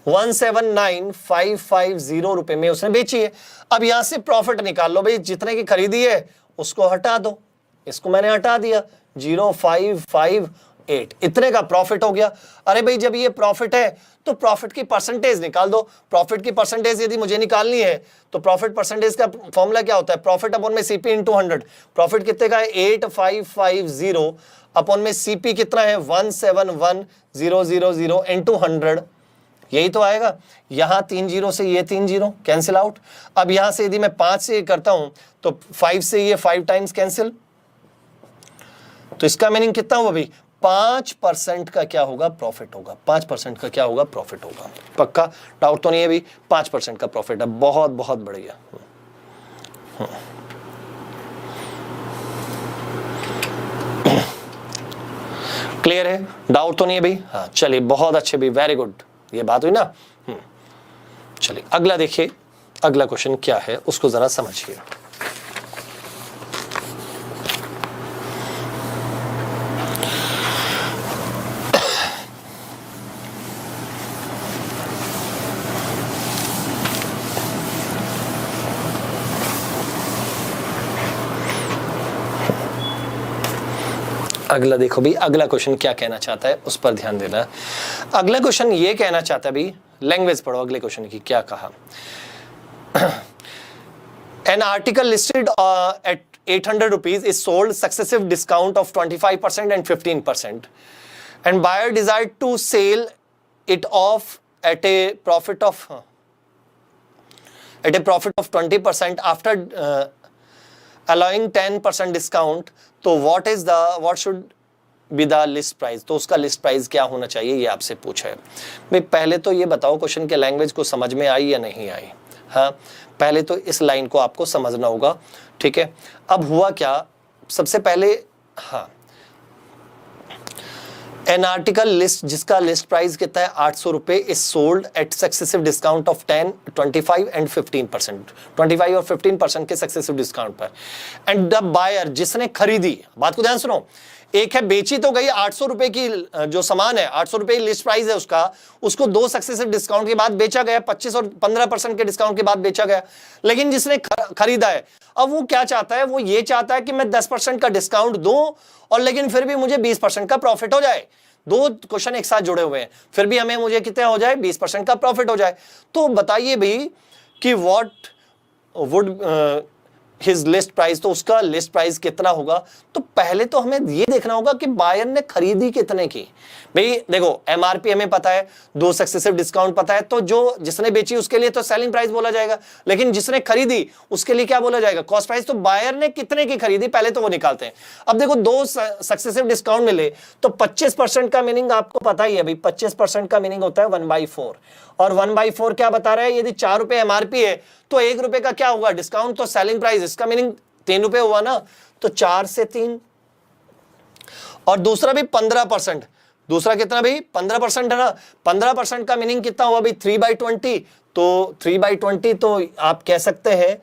179,550 रुपए में उसने बेची है। अब यहां से प्रॉफिट निकाल लो भाई, जितने की खरीदी है उसको हटा दो, इसको मैंने हटा दिया 0558, इतने का प्रॉफिट हो गया। अरे भाई जब ये प्रॉफिट है तो प्रॉफिट की परसेंटेज निकाल दो। प्रॉफिट की परसेंटेज यदि मुझे निकालनी है तो प्रॉफिट परसेंटेज का फॉर्मूला क्या होता है, प्रॉफिट अपॉन में सीपी इंटू 100। प्रॉफिट कितने का है 8550 अपॉन में सीपी कितना है 171,000 इंटू 100, यही तो आएगा। यहां 3 जीरो से ये 3 जीरो कैंसिल आउट। अब यहां से यदि मैं 5 से ये करता हूं तो 5 से ये 5 टाइम्स कैंसिल, तो इसका मीनिंग कितना हुआ भाई 5% का क्या होगा प्रॉफिट होगा, 5% का क्या होगा प्रॉफिट होगा। पक्का, डाउट तो नहीं है भाई, 5% का प्रॉफिट है। बहुत बहुत बढ़िया। क्लियर है, डाउट तो नहीं है भाई। हाँ चलिए, बहुत अच्छे भाई, वेरी गुड, ये बात हुई ना। चलिए अगला देखिए, अगला क्वेश्चन क्या है उसको जरा समझिए। अगला देखो भी, अगला क्वेश्चन क्या कहना चाहता है उस पर ध्यान देना। अगला क्वेश्चन ये कहना चाहता है भी, लैंग्वेज पढ़ो अगले क्वेश्चन की, क्या कहा। An article listed at 800 rupees is sold successive discount of 25% and 15%, and buyer desired to sell it off at a profit of 20% after allowing 10% discount. तो what should be the list price, तो उसका list price क्या होना चाहिए, ये आपसे पूछा है भाई। पहले तो ये बताओ क्वेश्चन के लैंग्वेज को समझ में आई या नहीं आई। हाँ, पहले तो इस लाइन को आपको समझना होगा, ठीक है। अब हुआ क्या, सबसे पहले, हाँ, एन आर्टिकल लिस्ट जिसका लिस्ट प्राइस कितना है 800 रुपए, is sold at successive discount of 10, 25 and 15%, 25 और 15% के सक्सेसिव डिस्काउंट पर। एंड द बायर, जिसने खरीदी, बात को ध्यान सुनो, एक है बेची तो गई 800 रुपए की जो सामान है, 800 रुपए की लिस्ट प्राइस है उसका, उसको 2 सक्सेसिव डिस्काउंट के बाद बेचा गया, 25 और 15% के डिस्काउंट के बाद बेचा गया। लेकिन जिसने खरीदा है, अब वो क्या चाहता है, वो ये चाहता है कि मैं 10% का डिस्काउंट दूं और लेकिन फिर भी मुझे 20% का प्रॉफिट हो जाए। दो क्वेश्चन एक साथ जुड़े हुए हैं, फिर भी हमें मुझे कितना हो जाए 20% का प्रॉफिट हो जाए। तो बताइए भाई कि what would his list price, तो उसका लिस्ट प्राइस कितना होगा। तो पहले तो हमें ये देखना होगा कि बायर ने खरीदी कितने की। भाई देखो एमआरपी हमें पता है, 2 सक्सेसिव डिस्काउंट पता है, तो जो जिसने बेची उसके लिए तो सेलिंग प्राइस बोला जाएगा, लेकिन जिसने खरीदी उसके लिए क्या बोला जाएगा, कॉस्ट प्राइस। तो बायर ने कितने की खरीदी पहले तो वो निकालते हैं। अब देखो 2 सक्सेसिव डिस्काउंट मिले तो 25% का मीनिंग आपको पता ही है भाई, 25% का मीनिंग होता है 1/4, और 1/4 क्या बता रहा है, यदि 4 रुपए एमआरपी है तो 1 रुपए का क्या हुआ डिस्काउंट, तो सेलिंग प्राइस, इसका मीनिंग 3 रुपए हुआ ना, तो 4 से 3। और दूसरा भी 15%, दूसरा कितना भाई 15% है ना, 15% का मीनिंग कितना हुआ भाई 3/20, तो 3/20 तो आप कह सकते हैं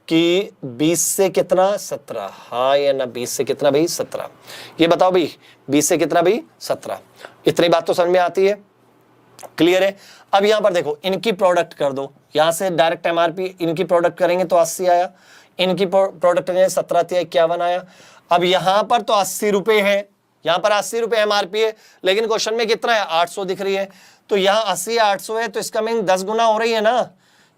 कि 20 से कितना 17, हाँ या ना, 20 से कितना भाई 17, ये बताओ भाई 20 से कितना भाई 17। इतनी बात तो समझ में आती है, क्लियर है। अब यहां पर देखो इनकी प्रोडक्ट कर दो, यहां से डायरेक्ट एमआरपी इनकी प्रोडक्ट करेंगे तो 80 आया, इनकी प्रोडक्ट करेंगे 17,51 आया। अब यहां पर तो 80 रुपए है, यहां पर 80 रुपए एमआरपी है, लेकिन क्वेश्चन में कितना है 800 दिख रही है, तो यहां 80 800 है, तो इसका मीनिंग 10 गुना हो रही है ना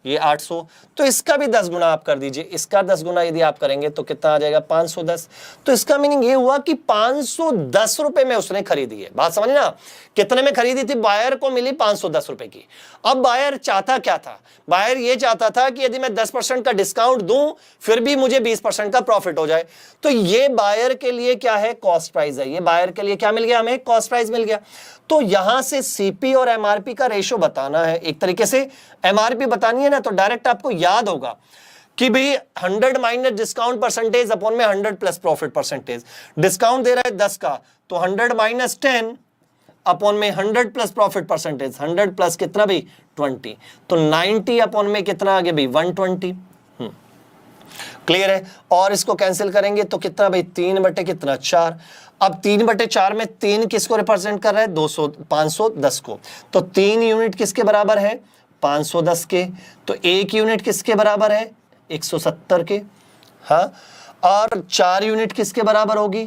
ये 800, तो इसका भी 10 गुना आप कर दीजिए। इसका 10 गुना यदि आप करेंगे तो कितना आ जाएगा 510। तो इसका मीनिंग ये हुआ कि 510 रुपए में उसने खरीदी है। बात समझ ना, कितने में खरीदी थी, बायर को मिली 510 रुपए की। अब बायर चाहता क्या था, बायर ये चाहता था कि यदि मैं 10% का डिस्काउंट दूं फिर भी मुझे 20% का प्रॉफिट हो जाए। तो ये बायर के लिए क्या है, कॉस्ट प्राइस है, ये बायर के लिए क्या मिल गया, हमें कॉस्ट प्राइस मिल गया। तो यहां से सीपी और एमआरपी का रेशो बताना है, एक तरीके से एमआरपी बतानी है ना, तो डायरेक्ट आपको याद होगा कि भाई 100 माइनस डिस्काउंट परसेंटेज अपॉन में 100 प्लस प्रॉफिट परसेंटेज। डिस्काउंट दे रहा है 10 का, तो 100 माइनस 10 अपॉन में 100 प्लस प्रॉफिट परसेंटेज, 100 प्लस कितना भाई 20, तो 90 अपॉन में कितना आ गया भाई 120। क्लियर है। और इसको कैंसिल करेंगे तो कितना भाई 3 बटे कितना 4। अब 3 बटे 4 में 3 किसको रिप्रेजेंट कर रहा है 200 510 को, तो 3 यूनिट किसके बराबर है 510 के, तो 1 यूनिट किसके बराबर है 170 के। हाँ, और 4 यूनिट किसके बराबर होगी,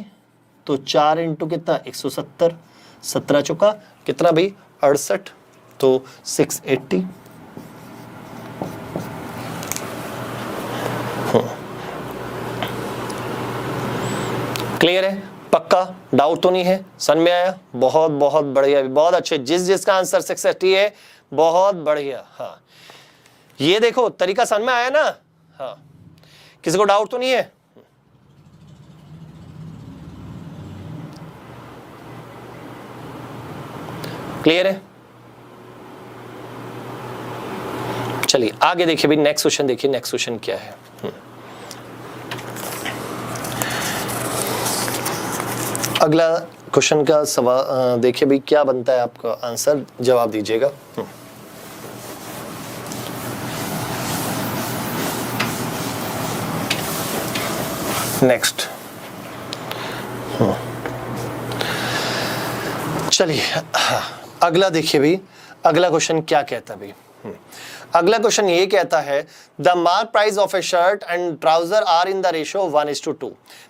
तो 4 इंटू कितना 170, 17 चुका कितना भाई 68, तो 680। क्लियर है, पक्का डाउट तो नहीं है, समझ में आया? बहुत बहुत बढ़िया, बहुत अच्छे, जिसका आंसर 680 है बहुत बढ़िया। हाँ, ये देखो तरीका समझ में आया ना? हाँ, किसी को डाउट तो नहीं है? क्लियर है? चलिए आगे देखिए भाई, नेक्स्ट क्वेश्चन देखिए, नेक्स्ट क्वेश्चन क्या है। अगला क्वेश्चन का सवाल देखिए भाई, क्या बनता है आपका आंसर, जवाब दीजिएगा। नेक्स्ट चलिए अगला देखिए भाई, अगला क्वेश्चन क्या कहता है भाई। अगला क्वेश्चन ये कहता है the mark price of a shirt and trouser are in the ratio 1:2।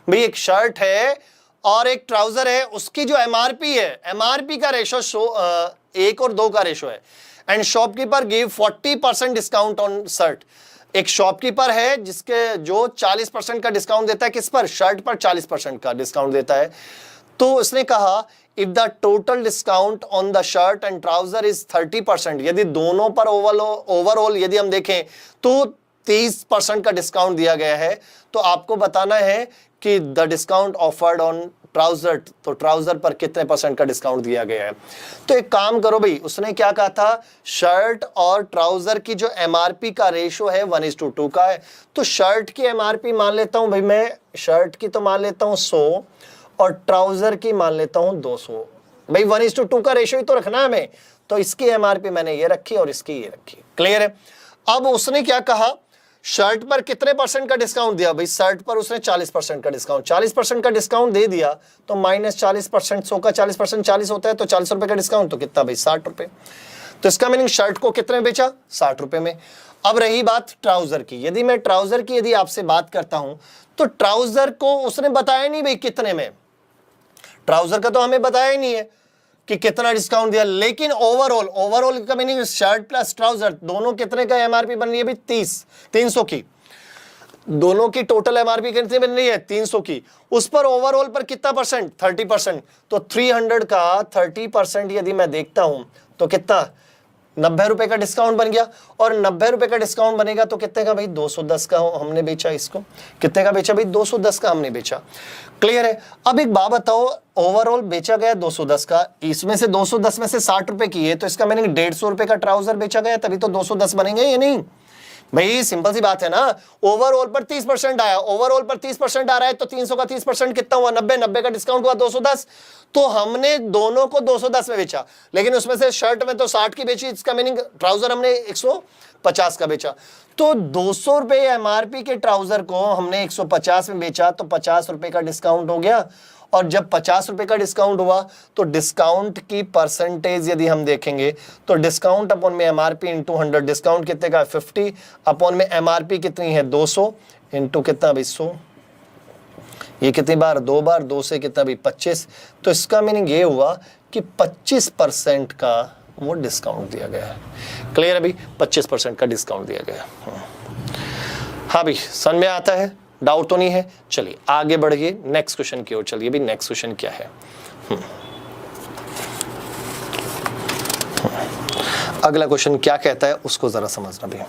भाई एक शर्ट है और एक ट्राउजर है, उसकी जो एमआरपी है, एमआरपी का रेशो 1 और 2 का रेशो है, and shopkeeper give 40% discount on shirt. एक शॉपकीपर है जिसके जो 40% का डिस्काउंट देता है, किस पर, शर्ट पर 40% का डिस्काउंट देता है। तो उसने कहा if the total discount on the shirt and trouser is 30%, यदि दोनों पर ओवरऑल यदि हम देखें तो 30% का डिस्काउंट दिया गया है, तो आपको बताना है कि the discount offered on trouser, तो ट्राउजर पर कितने परसेंट का डिस्काउंट दिया गया है। तो एक काम करो भाई, उसने क्या कहा था, शर्ट और ट्राउजर की जो एमआरपी का रेशो है 1:2 का है, तो शर्ट की एमआरपी मान लेता हूं भाई, मैं शर्ट की तो मान लेता हूं 100 और ट्राउजर की मान लेता हूं 200। भाई 1:2 का रेशो ही तो रखना है हमें, तो इसकी एमआरपी मैंने ये रखी और इसकी ये रखी। क्लियर है? अब उसने क्या कहा, शर्ट पर कितने परसेंट का डिस्काउंट दिया भाई, शर्ट पर उसने 40% का डिस्काउंट, 40% का डिस्काउंट दे दिया, तो माइनस 40%, 100 का 40% 40 होता है, तो 40 रुपए का डिस्काउंट, तो कितना भाई 60 रुपए। तो इसका मीनिंग शर्ट को कितने में बेचा, 60 रुपए में। अब रही बात ट्राउजर की, यदि मैं ट्राउजर की यदि आपसे बात करता हूं, तो ट्राउजर को उसने बताया नहीं भाई कितने में, ट्राउजर का तो हमें बताया ही नहीं है कि कितना डिस्काउंट दिया, लेकिन ओवरऑल का मीनिंग शर्ट प्लस ट्राउजर दोनों कितने का एमआरपी बन रही है भाई 300 की, दोनों की टोटल एमआरपी कितनी बन रही है 300 की, उस पर ओवरऑल पर कितना परसेंट 30%, तो 300 का 30% यदि मैं देखता हूं तो कितना 90 रुपए का डिस्काउंट बन गया, और 90 रुपए का डिस्काउंट बनेगा तो कितने का भाई 210 का हमने बेचा, इसको कितने का बेचा भाई 210 का हमने बेचा। क्लियर है? अब एक बात बताओ, ओवरऑल बेचा गया 210 का, इसमें से 210 में से 60 रुपए की है, तो इसका मीनिंग 150 रुपए का ट्राउजर बेचा गया, तभी तो 210 बनेंगे या नहीं भाई, सिंपल सी बात है ना। ओवरऑल पर 30% आया, ओवरऑल पर 30% आ रहा है, तो 300 का 30% कितना हुआ 90, 90 का डिस्काउंट हुआ 210, तो हमने दोनों को 210 में बेचा, लेकिन उसमें से शर्ट में तो 60 की बेची, इसका मीनिंग ट्राउजर हमने 150 का बेचा, तो 200 रुपए एमआरपी के ट्राउजर को हमने 150 में बेचा, तो 50 रुपए का डिस्काउंट हो गया। और जब 50 रुपए का डिस्काउंट हुआ, तो डिस्काउंट की परसेंटेज यदि हम देखेंगे, तो डिस्काउंट अपॉन में एमआरपी इंटू 100, डिस्काउंट कितने का 50 अपॉन में एमआरपी कितनी है 200 इंटू कितना भाई 100, ये कितनी बार 2 बार, 2 से कितना भाई 25, तो इसका मीनिंग ये हुआ कि 25% का वो डिस्काउंट दिया गया है। क्लियर है भाई, 25% का डिस्काउंट दिया गया है। हाँ भाई समझ में आता है, डाउट तो नहीं है। चलिए आगे बढ़िए नेक्स्ट क्वेश्चन की ओर चलिए भी, नेक्स्ट क्वेश्चन क्या है। अगला क्वेश्चन क्या कहता है उसको जरा समझना भी।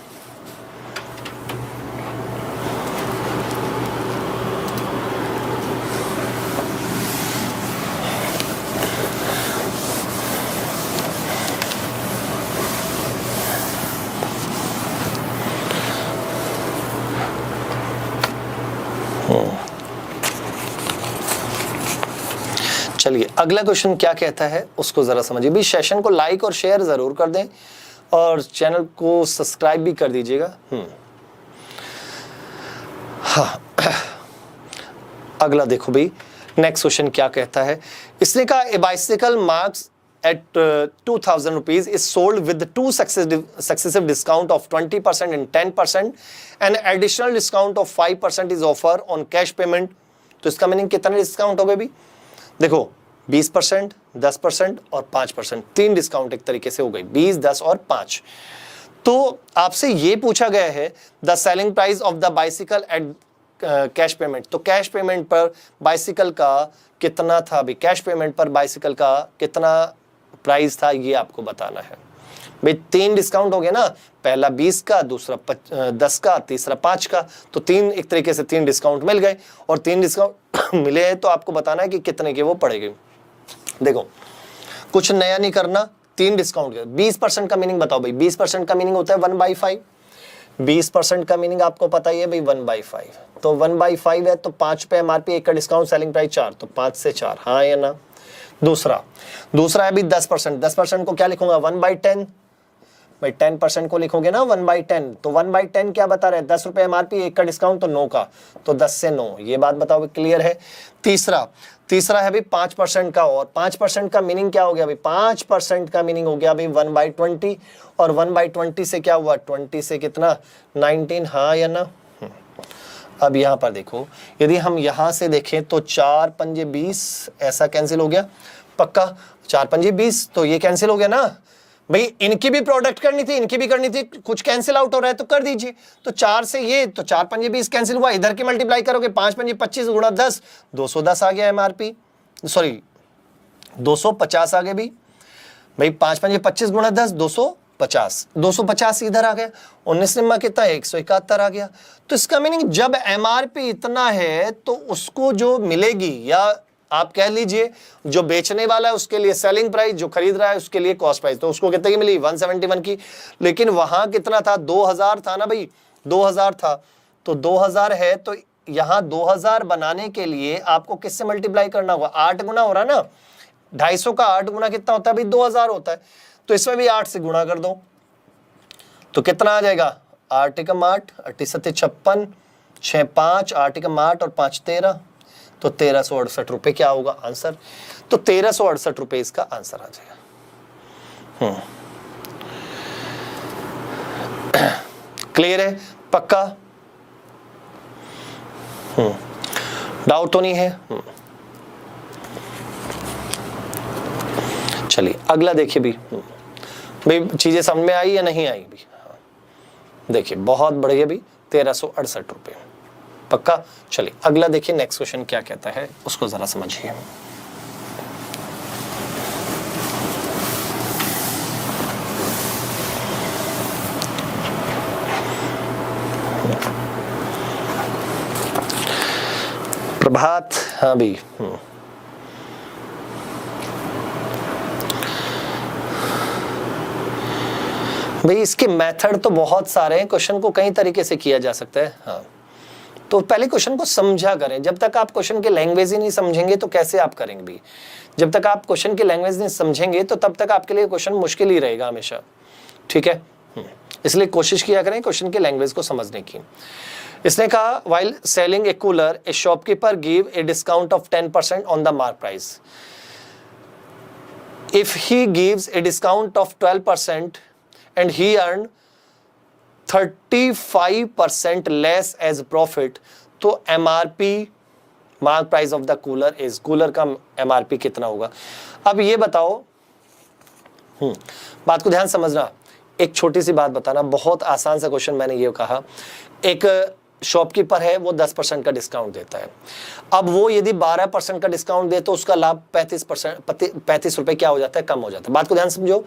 अगला क्वेश्चन क्या कहता है उसको जरा समझिए भी। सेशन को लाइक और शेयर जरूर कर दें और चैनल को सब्सक्राइब भी कर दीजिएगा। हाँ, अगला देखो भाई, नेक्स्ट क्वेश्चन क्या कहता है। इसने कहा ए bicycle marks at 2,000 rupees is sold with the two successive discount of 20% and 10%, and additional discount of 5% is offer on cash payment। तो इसका मीनिंग कितने डिस्काउंट हो गए भी? देखो 20%, 10% और 5%, तीन डिस्काउंट एक तरीके से हो गई, 20, 10 और 5। तो आपसे ये पूछा गया है the selling price of the bicycle at cash payment. तो कैश पेमेंट पर बाइसिकल का कितना था भी? कैश पेमेंट पर बाइसिकल का कितना प्राइस था ये आपको बताना है भाई। तीन डिस्काउंट हो गए ना, पहला 20 का, दूसरा 10 का, तीसरा 5 का। तो तीन एक तरीके से तीन डिस्काउंट मिल गए और तीन डिस्काउंट मिले हैं तो आपको बताना है कि कितने के वो पड़ेंगे। देखो कुछ नया नहीं करना, तीन डिस्काउंट। 20% का मीनिंग बताओ भाई। 20% का मीनिंग होता है 1/5। 20% का मीनिंग आपको पता ही है भाई 1/5। तो 1/5 है तो 5 पे MRP, एक का डिस्काउंट, सेलिंग प्राइस 4, तो 5 से 4, हाँ या ना। दूसरा है अभी 10%। 10% को क्या लिखूंगा? 1/10 भाई। 10% को लिखोगे ना 1/10, तो 1/10 क्या बता रहे हैं? 10 रुपए MRP, एक का डिस्काउंट तो 9 का, तो 10 से 9। ये बात बताओ, क्लियर है। तीसरा है अभी 5% का, और 5% का मीनिंग क्या हो गया भाई? 5% का मीनिंग हो गया भाई 1/20, और 1/20 से क्या हुआ? 20 से कितना? 19, हाँ या ना। अब यहां पर देखो, यदि हम यहां से देखें तो 4 पंजे 20, ऐसा कैंसिल हो गया पक्का। 4 पंजे 20, तो ये कैंसिल हो गया ना भाई। इनकी भी प्रोडक्ट करनी थी, इनकी भी करनी थी, कुछ कैंसिल आउट हो रहा है तो कर दीजिए। तो 4 से ये, तो 4 पंजे 20 कैंसिल हुआ, इधर के मल्टीप्लाई करोगे 5 पंजे 25 गुणा 10, 210 आ गया MRP, सॉरी 250 आ गया भी भाई। 5 पंजे 25 गुणा 10, 250 इधर आ गया। 19 निम्मा कितना? 171 आ गया। तो इसका मीनिंग जब MRP इतना है तो उसको जो मिलेगी, या आप कह लीजिए जो बेचने वाला है उसके लिए सेलिंग प्राइस, जो खरीद रहा है उसके लिए कॉस्ट प्राइस, तो उसको कितने की मिली? 171 की। लेकिन वहां कितना था? 2000 था ना भाई, 2000 था। तो 2000 है तो यहां 2000 बनाने के लिए आपको किससे मल्टीप्लाई करना होगा? 8 गुना हो रहा है ना। 250 का 8 गुना कितना होता है भाई? 2000 होता है। तो इसमें भी 8 से गुणा कर दो तो कितना आ जाएगा? 8 एकम 8, 8 7 56, 6 5, 8 एकम 8 और 5 13, तो 1368 रुपए क्या होगा आंसर? तो 1368 रुपए इसका आंसर आ जाएगा। क्लियर है? पक्का? डाउट तो नहीं है? चलिए अगला देखिए भी भाई, चीजें समझ में आई या नहीं आई भी? देखिए बहुत बढ़िया भी, 1368 रुपए पक्का। चलिए अगला देखिए, नेक्स्ट क्वेश्चन क्या कहता है उसको जरा समझिए। प्रभात, हाँ भी भाई इसके मेथड तो बहुत सारे हैं, क्वेश्चन को कई तरीके से किया जा सकता है। हाँ, तो पहले क्वेश्चन को समझा करें। जब तक आप क्वेश्चन की लैंग्वेज ही नहीं समझेंगे तो कैसे आप करेंगे भी? जब तक आप क्वेश्चन की लैंग्वेज नहीं समझेंगे तो तब तक आपके लिए क्वेश्चन मुश्किल ही रहेगा हमेशा, ठीक है। इसलिए कोशिश किया करें क्वेश्चन की लैंग्वेज को समझने की। इसने कहा while selling A cooler A shopkeeper give a discount of 10% on the mark price. If he gives A discount of 12% and he earned 35% less as profit, तो MRP mark price of the cooler is, cooler का MRP कितना होगा? अब ये बताओ, बात को ध्यान समझना। एक छोटी सी बात बताना, बहुत आसान सा क्वेश्चन। मैंने ये कहा एक शॉपकीपर है, वो 10% का डिस्काउंट देता है। अब वो यदि 12% का डिस्काउंट दे तो उसका लाभ 35 रुपए क्या हो जाता है? कम हो जाता है। बात को ध्यान समझो,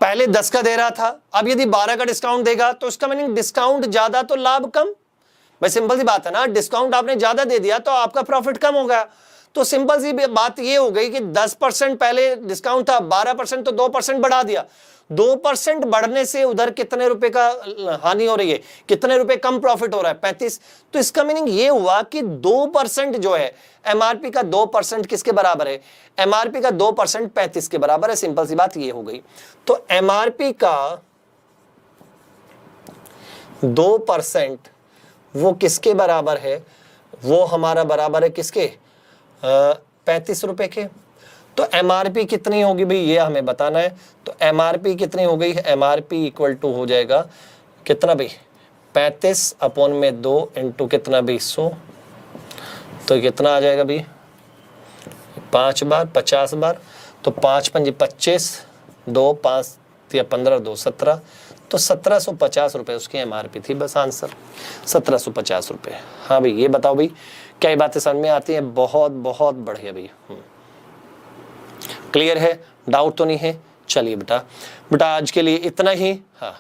पहले 10 का दे रहा था, अब यदि 12 का डिस्काउंट देगा तो उसका मीनिंग डिस्काउंट ज्यादा तो लाभ कम। भाई सिंपल सी बात है ना, डिस्काउंट आपने ज्यादा दे दिया तो आपका प्रॉफिट कम हो गया। तो सिंपल सी बात ये हो गई कि 10% पहले डिस्काउंट था, 12% तो 2% बढ़ा दिया। 2% बढ़ने से उधर कितने रुपए का हानि हो रही है, कितने रुपए कम प्रॉफिट हो रहा है, 35। तो इसका मीनिंग ये हुआ कि 2% जो है एमआरपी का 2% किसके बराबर है, एमआरपी का 2% 35 के बराबर है। सिंपल सी बात ये हो गई। तो एमआरपी का 2% वो किसके बराबर है, वो हमारा बराबर है किसके, 35 रुपए के। तो एमआरपी कितनी होगी भाई, ये हमें बताना है। तो एमआरपी कितनी हो गई है, एमआरपी इक्वल टू हो जाएगा कितना भाई, 35 अपॉन में 2 इंटू कितना भाई 100। तो कितना आ जाएगा भाई, 5 बार 50 बार, तो 5 पंजे 25, 2 5 या 15 2 17, तो 1750 रुपए उसकी एमआरपी थी। बस आंसर 1750 रुपए। हाँ भाई ये बताओ भाई क्या ये बातें समझ में आती हैं, बहुत बहुत बढ़िया भाई। क्लियर है, डाउट तो नहीं है। चलिए बेटा आज के लिए इतना ही। हाँ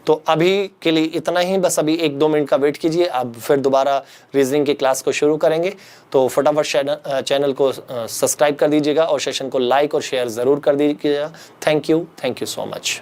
तो अभी के लिए इतना ही, बस अभी 1-2 मिनट का वेट कीजिए, अब फिर दोबारा रीजनिंग की क्लास को शुरू करेंगे। तो फटाफट चैनल को सब्सक्राइब कर दीजिएगा और सेशन को लाइक और शेयर ज़रूर कर दीजिएगा। Thank you so much.